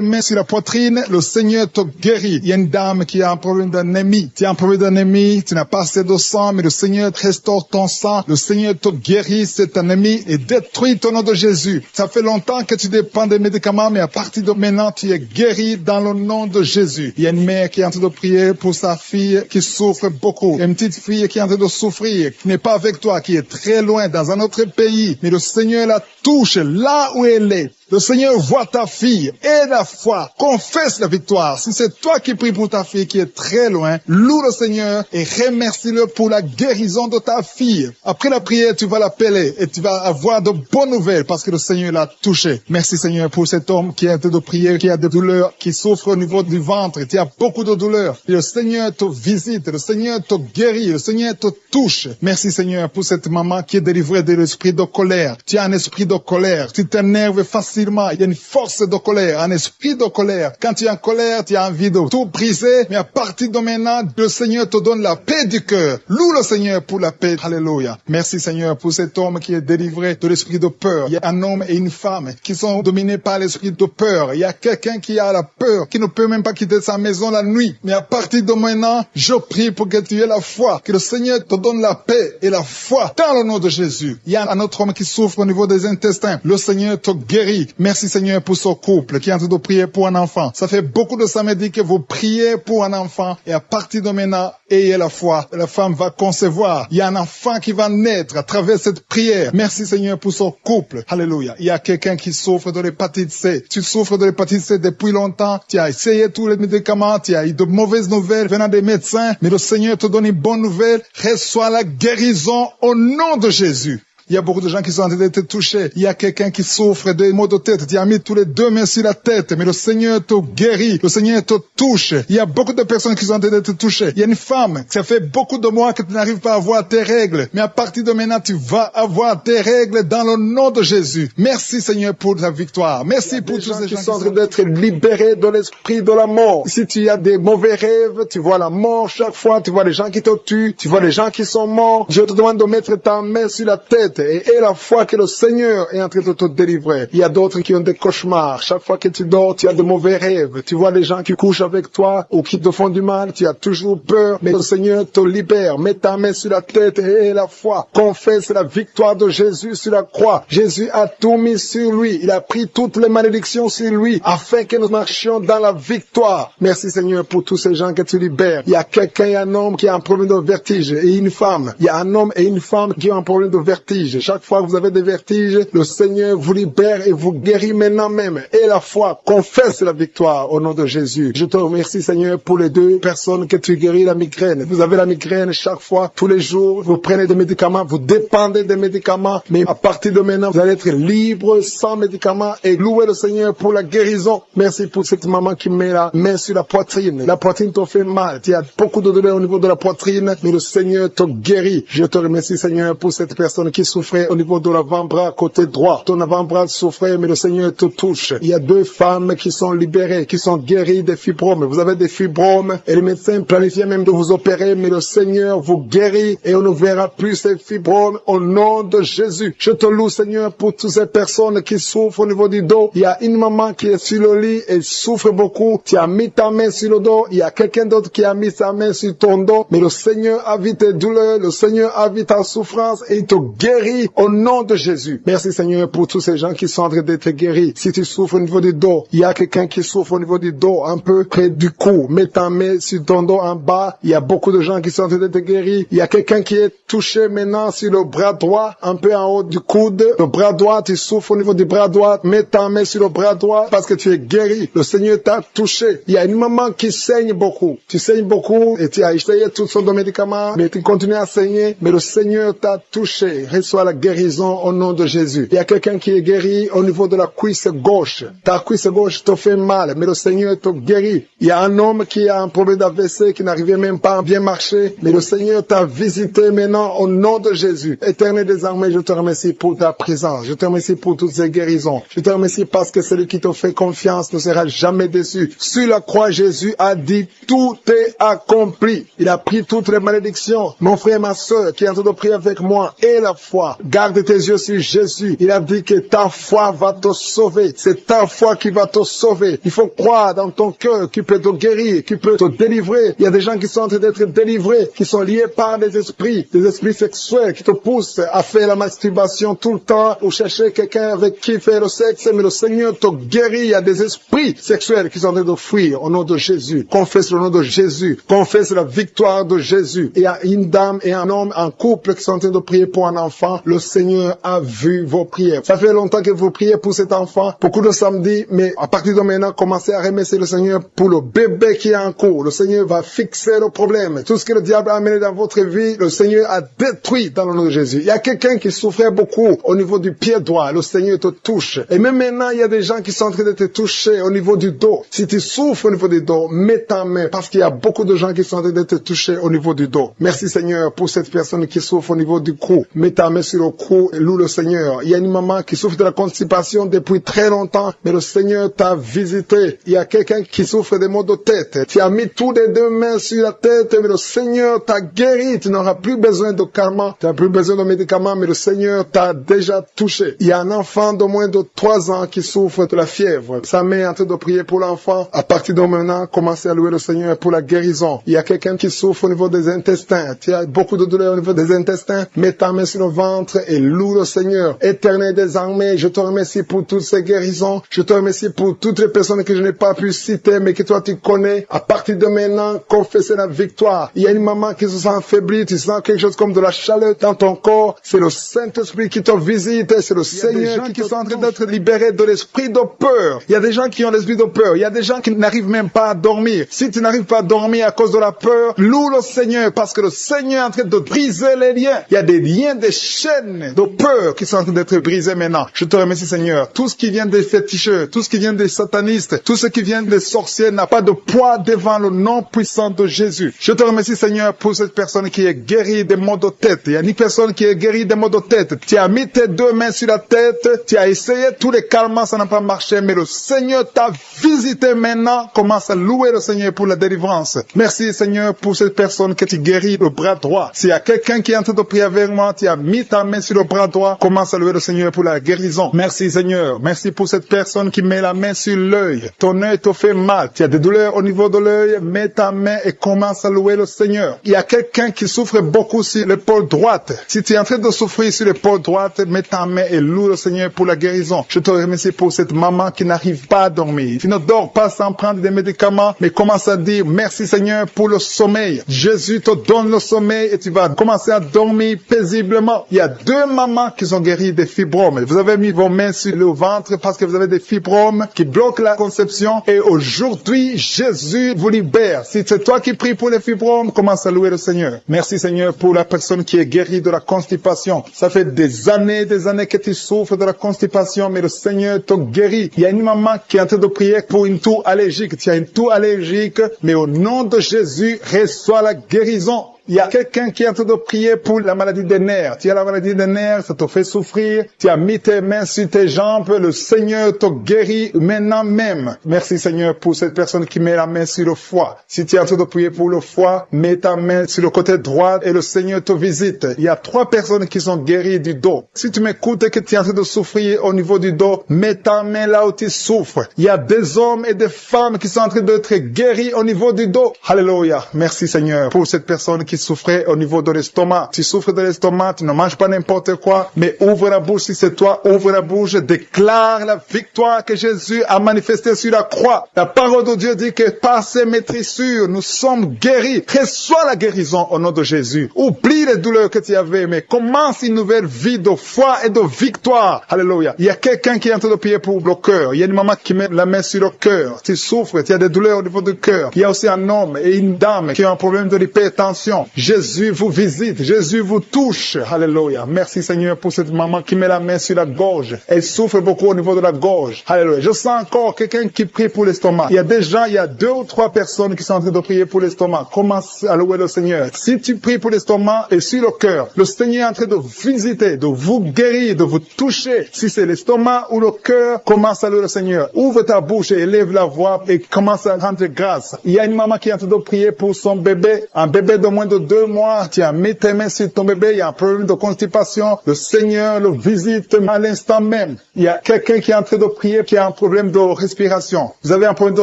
mains sur la poitrine. Le Seigneur te guérit. Il y a une dame qui a un problème d'anémie. Tu as un problème d'anémie. Tu n'as pas assez de sang, mais le Seigneur te restaure ton sang. Le Seigneur te guérit, cet ennemi, et détruit ton nom de Jésus. Ça fait longtemps que tu dépends des médicaments, mais à partir de maintenant, tu es guéri dans le nom de Jésus. Il y a une mère qui est en train de prier pour sa fille qui souffre beaucoup. Il y a une petite fille qui est en train de souffrir, qui n'est pas avec toi, qui est très loin, dans un autre pays. Mais le Seigneur la touche là où elle est. Le Seigneur voit ta fille et la foi. Confesse la victoire. Si c'est toi qui pries pour ta fille qui est très loin, loue le Seigneur et remercie-le pour la guérison de ta fille. Après la prière, tu vas l'appeler et tu vas avoir de bonnes nouvelles parce que le Seigneur l'a touché. Merci Seigneur pour cet homme qui est en train de prier, qui a des douleurs, qui souffre au niveau du ventre, qui a beaucoup de douleurs. Et le Seigneur te visite, le Seigneur te guérit, le Seigneur te touche. Merci Seigneur pour cette maman qui est délivrée de l'esprit de colère. Tu as un esprit de colère, tu t'énerves facilement. Il y a une force de colère, un esprit de colère. Quand tu es en colère, tu as envie de tout briser. Mais à partir de maintenant, le Seigneur te donne la paix du cœur. Loue le Seigneur pour la paix. Alléluia. Merci Seigneur pour cet homme qui est délivré de l'esprit de peur. Il y a un homme et une femme qui sont dominés par l'esprit de peur. Il y a quelqu'un qui a la peur, qui ne peut même pas quitter sa maison la nuit. Mais à partir de maintenant, je prie pour que tu aies la foi. Que le Seigneur te donne la paix et la foi dans le nom de Jésus. Il y a un autre homme qui souffre au niveau des intestins. Le Seigneur te guérit. Merci Seigneur pour ce couple qui est en train de prier pour un enfant. Ça fait beaucoup de samedis que vous priez pour un enfant et à partir de maintenant, ayez la foi. La femme va concevoir. Il y a un enfant qui va naître à travers cette prière. Merci Seigneur pour ce couple. Alléluia. Il y a quelqu'un qui souffre de l'hépatite C. Tu souffres de l'hépatite C depuis longtemps. Tu as essayé tous les médicaments. Tu as eu de mauvaises nouvelles venant des médecins. Mais le Seigneur te donne une bonne nouvelle. Reçois la guérison au nom de Jésus. Il y a beaucoup de gens qui sont en train d'être touchés. Il y a quelqu'un qui souffre de maux de tête. Tu as mis tous les deux mains sur la tête, mais le Seigneur te guérit. Le Seigneur te touche. Il y a beaucoup de personnes qui sont en train d'être touchées. Il y a une femme, ça fait beaucoup de mois que tu n'arrives pas à avoir tes règles. Mais à partir de maintenant, tu vas avoir tes règles dans le nom de Jésus. Merci Seigneur pour ta victoire. Merci pour tous ces gens qui sont en train d'être libérés de l'esprit de la mort. Si tu as des mauvais rêves, tu vois la mort chaque fois, tu vois les gens qui te tuent, tu vois les gens qui sont morts. Je te demande de mettre ta main sur la tête et la foi que le Seigneur est en train de te délivrer. Il y a d'autres qui ont des cauchemars. Chaque fois que tu dors, tu as de mauvais rêves. Tu vois les gens qui couchent avec toi ou qui te font du mal. Tu as toujours peur. Mais le Seigneur te libère. Mets ta main sur la tête et la foi. Confesse la victoire de Jésus sur la croix. Jésus a tout mis sur lui. Il a pris toutes les malédictions sur lui afin que nous marchions dans la victoire. Merci Seigneur pour tous ces gens que tu libères. Il y a quelqu'un, il y a un homme qui a un problème de vertige et une femme. Il y a un homme et une femme qui ont un problème de vertige. Chaque fois que vous avez des vertiges, le Seigneur vous libère et vous guérit maintenant même. Et la foi confesse la victoire au nom de Jésus. Je te remercie Seigneur pour les deux personnes que tu guéris la migraine. Vous avez la migraine chaque fois, tous les jours, vous prenez des médicaments, vous dépendez des médicaments, mais à partir de maintenant, vous allez être libre, sans médicaments et louer le Seigneur pour la guérison. Merci pour cette maman qui met la main sur la poitrine. La poitrine te fait mal, tu as beaucoup de douleur au niveau de la poitrine, mais le Seigneur te guérit. Je te remercie Seigneur pour cette personne qui souffrait au niveau de l'avant-bras côté droit. Ton avant-bras souffrait, mais le Seigneur te touche. Il y a deux femmes qui sont libérées, qui sont guéries des fibromes. Vous avez des fibromes et les médecins planifiaient même de vous opérer, mais le Seigneur vous guérit et on ne verra plus ces fibromes au nom de Jésus. Je te loue Seigneur pour toutes ces personnes qui souffrent au niveau du dos. Il y a une maman qui est sur le lit et souffre beaucoup. Tu as mis ta main sur le dos. Il y a quelqu'un d'autre qui a mis sa main sur ton dos, mais le Seigneur a vu tes douleurs, le Seigneur a vu ta souffrance et il te guérit au nom de Jésus. Merci Seigneur pour tous ces gens qui sont en train d'être guéris. Si tu souffres au niveau du dos, il y a quelqu'un qui souffre au niveau du dos, un peu près du cou. Mets ta main sur ton dos en bas. Il y a beaucoup de gens qui sont en train d'être guéris. Il y a quelqu'un qui est touché maintenant sur le bras droit, un peu en haut du coude. Le bras droit, tu souffres au niveau du bras droit. Mets ta main sur le bras droit parce que tu es guéri. Le Seigneur t'a touché. Il y a une maman qui saigne beaucoup. Tu saignes beaucoup et tu as essayé toutes sortes de médicaments, mais tu continues à saigner. Mais le Seigneur t'a touché. Reçois la guérison au nom de Jésus. Il y a quelqu'un qui est guéri au niveau de la cuisse gauche. Ta cuisse gauche te fait mal, mais le Seigneur te guérit. Il y a un homme qui a un problème d'AVC, qui n'arrivait même pas à bien marcher, mais le Seigneur t'a visité maintenant au nom de Jésus. Éternel des armées, je te remercie pour ta présence. Je te remercie pour toutes ces guérisons. Je te remercie parce que celui qui te fait confiance ne sera jamais déçu. Sur la croix, Jésus a dit, tout est accompli. Il a pris toutes les malédictions. Mon frère et ma soeur qui est en train de prier avec moi, et la foi. foi. Garde tes yeux sur Jésus. Il a dit que ta foi va te sauver. C'est ta foi qui va te sauver. Il faut croire dans ton cœur qu'il peut te guérir, qu'il peut te délivrer. Il y a des gens qui sont en train d'être délivrés, qui sont liés par des esprits sexuels qui te poussent à faire la masturbation tout le temps ou chercher quelqu'un avec qui faire le sexe, mais le Seigneur te guérit. Il y a des esprits sexuels qui sont en train de fuir au nom de Jésus. Confesse le nom de Jésus. Confesse la victoire de Jésus. Il y a une dame et un homme en couple qui sont en train de prier pour un enfant. Le Seigneur a vu vos prières. Ça fait longtemps que vous priez pour cet enfant. Beaucoup de samedis, mais à partir de maintenant, commencez à remercier le Seigneur pour le bébé qui est en cours. Le Seigneur va fixer le problème. Tout ce que le diable a amené dans votre vie, le Seigneur a détruit dans le nom de Jésus. Il y a quelqu'un qui souffrait beaucoup au niveau du pied droit. Le Seigneur te touche. Et même maintenant, il y a des gens qui sont en train de te toucher au niveau du dos. Si tu souffres au niveau du dos, mets ta main parce qu'il y a beaucoup de gens qui sont en train de te toucher au niveau du dos. Merci Seigneur pour cette personne qui souffre au niveau du cou. Mets ta main sur le cou et loue le Seigneur. Il y a une maman qui souffre de la constipation depuis très longtemps, mais le Seigneur t'a visité. Il y a quelqu'un qui souffre des maux de tête. Tu as mis toutes les deux mains sur la tête, mais le Seigneur t'a guéri. Tu n'auras plus besoin de calmants, tu n'as plus besoin de médicaments, mais le Seigneur t'a déjà touché. Il y a un enfant de moins de 3 ans qui souffre de la fièvre. Sa mère est en train de prier pour l'enfant. À partir de maintenant, commencez à louer le Seigneur pour la guérison. Il y a quelqu'un qui souffre au niveau des intestins. Tu as beaucoup de douleurs au niveau des intestins. Mets ta main sur le ventre et loue le Seigneur. Éternel des armées, je te remercie pour toutes ces guérisons. Je te remercie pour toutes les personnes que je n'ai pas pu citer, mais que toi tu connais. À partir de maintenant, confessez la victoire. Il y a une maman qui se sent affaiblie. Tu sens quelque chose comme de la chaleur dans ton corps. C'est le Saint-Esprit qui te visite. C'est le Seigneur qui sont en train d'être libérés de l'esprit de peur. Il y a des gens qui ont l'esprit de peur. Il y a des gens qui n'arrivent même pas à dormir. Si tu n'arrives pas à dormir à cause de la peur, loue le Seigneur parce que le Seigneur est en train de briser les liens. Il y a des liens, des chaînes de peur qui sont en train d'être brisées maintenant. Je te remercie Seigneur. Tout ce qui vient des féticheurs, tout ce qui vient des satanistes, tout ce qui vient des sorciers n'a pas de poids devant le nom puissant de Jésus. Je te remercie Seigneur pour cette personne qui est guérie des maux de tête. Il y a une personne qui est guérie des maux de tête. Tu as mis tes 2 mains sur la tête, tu as essayé tous les calmants, ça n'a pas marché, mais le Seigneur t'a visité maintenant. Commence à louer le Seigneur pour la délivrance. Merci Seigneur pour cette personne que tu guéris le bras droit. S'il y a quelqu'un qui est en train de prier avec moi, tu as mis ta main sur le bras droit, commence à louer le Seigneur pour la guérison. Merci Seigneur. Merci pour cette personne qui met la main sur l'œil. Ton œil te fait mal. Tu as des douleurs au niveau de l'œil, mets ta main et commence à louer le Seigneur. Il y a quelqu'un qui souffre beaucoup sur l'épaule droite. Si tu es en train de souffrir sur l'épaule droite, mets ta main et loue le Seigneur pour la guérison. Je te remercie pour cette maman qui n'arrive pas à dormir. Tu ne dors pas sans prendre des médicaments, mais commence à dire merci Seigneur pour le sommeil. Jésus te donne le sommeil et tu vas commencer à dormir paisiblement. Il y a 2 mamans qui sont guéries des fibromes. Vous avez mis vos mains sur le ventre parce que vous avez des fibromes qui bloquent la conception et aujourd'hui, Jésus vous libère. Si c'est toi qui pries pour les fibromes, commence à louer le Seigneur. Merci Seigneur pour la personne qui est guérie de la constipation. Ça fait des années que tu souffres de la constipation, mais le Seigneur te guérit. Il y a une maman qui est en train de prier pour une toux allergique. Tu as une toux allergique, mais au nom de Jésus, reçois la guérison. Il y a quelqu'un qui est en train de prier pour la maladie des nerfs. Tu as la maladie des nerfs, ça te fait souffrir. Tu as mis tes mains sur tes jambes, le Seigneur te guérit maintenant même. Merci Seigneur pour cette personne qui met la main sur le foie. Si tu es en train de prier pour le foie, mets ta main sur le côté droit et le Seigneur te visite. Il y a 3 personnes qui sont guéries du dos. Si tu m'écoutes et que tu es en train de souffrir au niveau du dos, mets ta main là où tu souffres. Il y a des hommes et des femmes qui sont en train d'être guéris au niveau du dos. Alléluia. Merci Seigneur pour cette personne qui souffrait au niveau de l'estomac. Tu souffres de l'estomac, tu ne manges pas n'importe quoi, mais ouvre la bouche si c'est toi, ouvre la bouche, déclare la victoire que Jésus a manifestée sur la croix. La parole de Dieu dit que par ses maîtrissures, nous sommes guéris. Reçois la guérison au nom de Jésus. Oublie les douleurs que tu avais, mais commence une nouvelle vie de foi et de victoire. Alléluia. Il y a quelqu'un qui est en train de prier pour le cœur. Il y a une maman qui met la main sur le cœur. Tu souffres, tu as des douleurs au niveau du cœur. Il y a aussi un homme et une dame qui ont un problème de l'hypertension. Jésus vous visite, Jésus vous touche. Alléluia. Merci Seigneur pour cette maman qui met la main sur la gorge. Elle souffre beaucoup au niveau de la gorge. Alléluia. Je sens encore quelqu'un qui prie pour l'estomac. Il y a déjà, il y a 2 ou 3 personnes qui sont en train de prier pour l'estomac. Commence à louer le Seigneur. Si tu pries pour l'estomac et sur le cœur, le Seigneur est en train de visiter, de vous guérir, de vous toucher. Si c'est l'estomac ou le cœur, commence à louer le Seigneur. Ouvre ta bouche et élève la voix et commence à rendre grâce. Il y a une maman qui est en train de prier pour son bébé, un bébé de moins de de 2 mois, tu as mis tes mains sur ton bébé, il y a un problème de constipation, le Seigneur le visite à l'instant même. Il y a quelqu'un qui est en train de prier, qui a un problème de respiration. Vous avez un problème de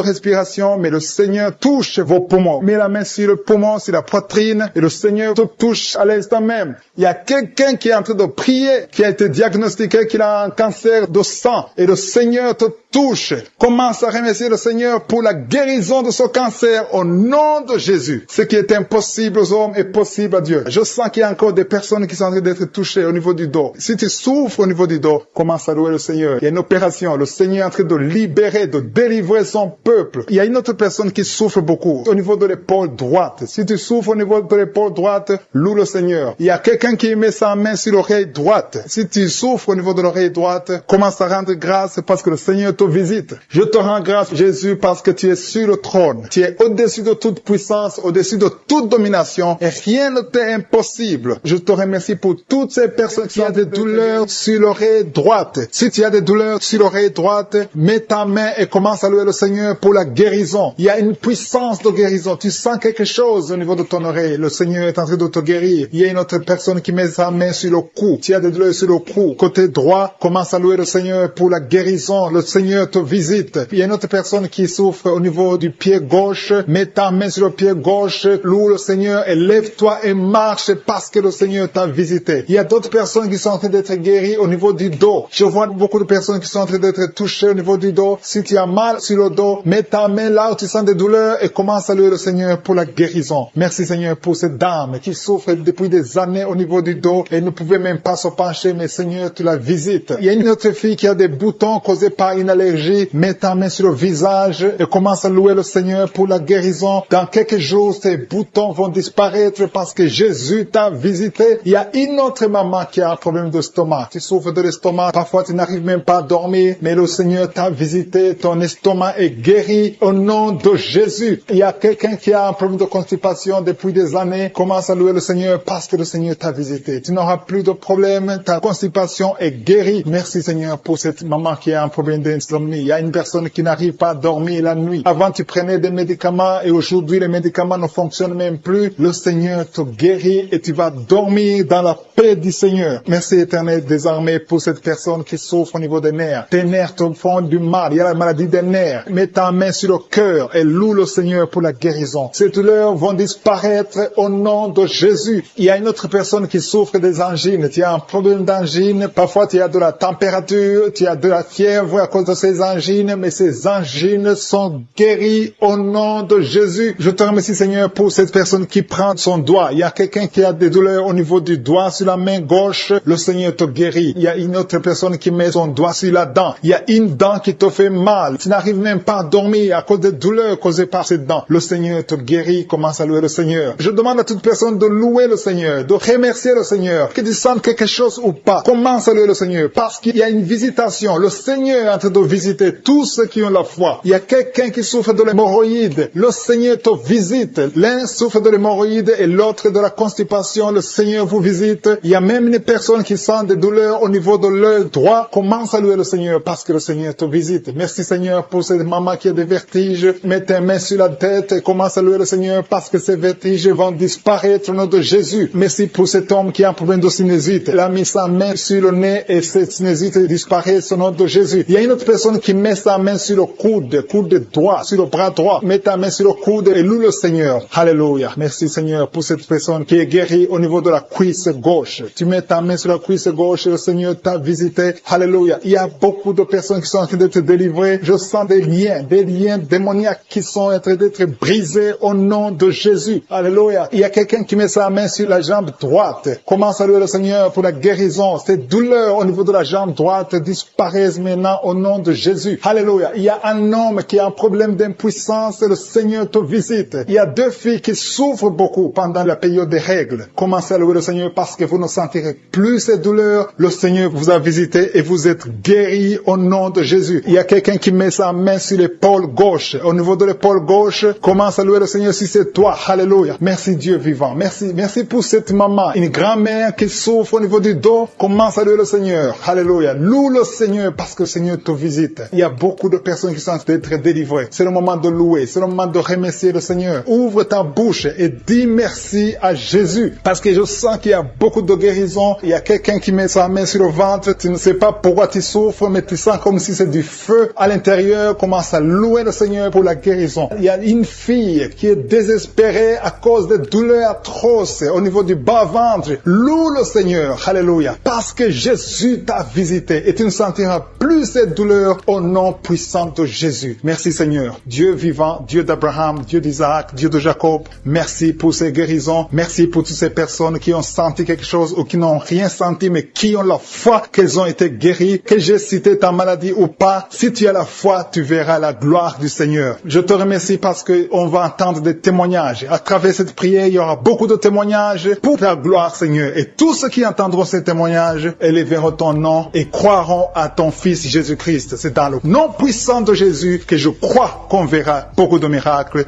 respiration, mais le Seigneur touche vos poumons. Mets la main sur le poumon, sur la poitrine, et le Seigneur te touche à l'instant même. Il y a quelqu'un qui est en train de prier, qui a été diagnostiqué qu'il a un cancer de sang, et le Seigneur te touche. Commence à remercier le Seigneur pour la guérison de ce cancer au nom de Jésus. Ce qui est impossible aux hommes est possible à Dieu. Je sens qu'il y a encore des personnes qui sont en train d'être touchées au niveau du dos. Si tu souffres au niveau du dos, commence à louer le Seigneur. Il y a une opération. Le Seigneur est en train de libérer, de délivrer son peuple. Il y a une autre personne qui souffre beaucoup au niveau de l'épaule droite. Si tu souffres au niveau de l'épaule droite, loue le Seigneur. Il y a quelqu'un qui met sa main sur l'oreille droite. Si tu souffres au niveau de l'oreille droite, commence à rendre grâce parce que le Seigneur te visite. Je te rends grâce, Jésus, parce que tu es sur le trône. Tu es au-dessus de toute puissance, au-dessus de toute domination, et rien ne t'est impossible. Je te remercie pour toutes ces personnes qui ont des douleurs sur l'oreille droite. Si tu as des douleurs sur l'oreille droite, mets ta main et commence à louer le Seigneur pour la guérison. Il y a une puissance de guérison. Tu sens quelque chose au niveau de ton oreille. Le Seigneur est en train de te guérir. Il y a une autre personne qui met sa main sur le cou. Tu as des douleurs sur le cou. Côté droit, commence à louer le Seigneur pour la guérison. Le Seigneur te visite. Il y a une autre personne qui souffre au niveau du pied gauche. Mets ta main sur le pied gauche. Loue le Seigneur et lève-toi et marche parce que le Seigneur t'a visité. Il y a d'autres personnes qui sont en train d'être guéries au niveau du dos. Je vois beaucoup de personnes qui sont en train d'être touchées au niveau du dos. Si tu as mal sur le dos, mets ta main là où tu sens des douleurs et commence à louer le Seigneur pour la guérison. Merci Seigneur pour cette dame qui souffre depuis des années au niveau du dos et ne pouvait même pas se pencher, mais Seigneur, tu la visites. Il y a une autre fille qui a des boutons causés par une allergie. Mets ta main sur le visage et commence à louer le Seigneur pour la guérison. Dans quelques jours, ces boutons vont disparaître parce que Jésus t'a visité. Il y a une autre maman qui a un problème d'estomac. Tu souffres de l'estomac. Parfois, tu n'arrives même pas à dormir, mais le Seigneur t'a visité. Ton estomac est guéri au nom de Jésus. Il y a quelqu'un qui a un problème de constipation depuis des années. Commence à louer le Seigneur parce que le Seigneur t'a visité. Tu n'auras plus de problème. Ta constipation est guérie. Merci Seigneur pour cette maman qui a un problème d'insomnie. Il y a une personne qui n'arrive pas à dormir la nuit. Avant, tu prenais des médicaments et aujourd'hui, les médicaments ne fonctionnent même plus. Le Seigneur te guérit et tu vas dormir dans la paix du Seigneur. Merci Éternel des armées pour cette personne qui souffre au niveau des nerfs. Tes nerfs te font du mal. Il y a la maladie des nerfs. Mets ta main sur le cœur et loue le Seigneur pour la guérison. Ces douleurs vont disparaître au nom de Jésus. Il y a une autre personne qui souffre des angines. Tu as un problème d'angine. Parfois, tu as de la température, tu as de la fièvre à cause de ces angines, mais ces angines sont guéries au nom de Jésus. Je te remercie Seigneur pour cette personne qui prend son doigt. Il y a quelqu'un qui a des douleurs au niveau du doigt, sur la main gauche. Le Seigneur te guérit. Il y a une autre personne qui met son doigt sur la dent. Il y a une dent qui te fait mal. Tu n'arrives même pas à dormir à cause des douleurs causées par cette dent. Le Seigneur te guérit. Commence à louer le Seigneur. Je demande à toute personne de louer le Seigneur, de remercier le Seigneur. Que tu sentes quelque chose ou pas, commence à louer le Seigneur parce qu'il y a une visitation. Le Seigneur est en train de visiter tous ceux qui ont la foi. Il y a quelqu'un qui souffre de l'hémorroïde. Le Seigneur te visite. L'un souffre de l'hémorroïde et l'autre de la constipation. Le Seigneur vous visite. Il y a même une personne qui sent des douleurs au niveau de l'œil droit. Commence à louer le Seigneur parce que le Seigneur te visite. Merci Seigneur pour cette maman qui a des vertiges. Mets tes mains sur la tête et commence à louer le Seigneur parce que ces vertiges vont disparaître au nom de Jésus. Merci pour cet homme qui a un problème de sinusite. Il a mis sa main sur le nez et cette sinusite disparaît au nom de Jésus. Il y a une autre personne qui met sa main sur le coude droit, sur le bras droit. Mets ta main sur le coude et loue le Seigneur. Alléluia. Merci Seigneur pour cette personne qui est guérie au niveau de la cuisse gauche. Tu mets ta main sur la cuisse gauche et le Seigneur t'a visité. Alléluia. Il y a beaucoup de personnes qui sont en train d'être délivrées. Je sens des liens démoniaques qui sont en train d'être brisés au nom de Jésus. Alléluia. Il y a quelqu'un qui met sa main sur la jambe droite. Commence à louer le Seigneur pour la guérison. Ces douleurs au niveau de la jambe droite disparaissent maintenant au nom de Jésus. Alléluia. Il y a un homme qui a un problème d'impuissance et le Seigneur te visite. Il y a 2 filles qui souffrent beaucoup pendant la période des règles. Commencez à louer le Seigneur parce que vous ne sentirez plus ces douleurs. Le Seigneur vous a visité et vous êtes guéris au nom de Jésus. Il y a quelqu'un qui met sa main sur l'épaule gauche. Au niveau de l'épaule gauche, commence à louer le Seigneur si c'est toi. Alléluia. Merci Dieu vivant. Merci pour cette maman. Une grand-mère qui souffre au niveau du dos. Commence à louer le Seigneur. Alléluia. Loue le Seigneur parce que le Seigneur te visite. visite. Il y a beaucoup de personnes qui sont en train d'être délivrées. C'est le moment de louer, c'est le moment de remercier le Seigneur. Ouvre ta bouche et dis merci à Jésus. Parce que je sens qu'il y a beaucoup de guérison. Il y a quelqu'un qui met sa main sur le ventre. Tu ne sais pas pourquoi tu souffres, mais tu sens comme si c'est du feu à l'intérieur. Commence à louer le Seigneur pour la guérison. Il y a une fille qui est désespérée à cause des douleurs atroces au niveau du bas-ventre. Loue le Seigneur. Alléluia. Parce que Jésus t'a visité et tu ne sentiras plus cette douleur au nom puissant de Jésus. Merci Seigneur. Dieu vivant, Dieu d'Abraham, Dieu d'Isaac, Dieu de Jacob. Merci pour ces guérisons. Merci pour toutes ces personnes qui ont senti quelque chose ou qui n'ont rien senti mais qui ont la foi qu'elles ont été guéries. Que j'ai cité ta maladie ou pas, si tu as la foi, tu verras la gloire du Seigneur. Je te remercie parce qu'on va entendre des témoignages. À travers cette prière, il y aura beaucoup de témoignages pour ta gloire, Seigneur. Et tous ceux qui entendront ces témoignages élèveront ton nom et croiront à ton Fils Jésus-Christ. C'est dans le nom puissant de Jésus que je crois qu'on verra beaucoup de miracles.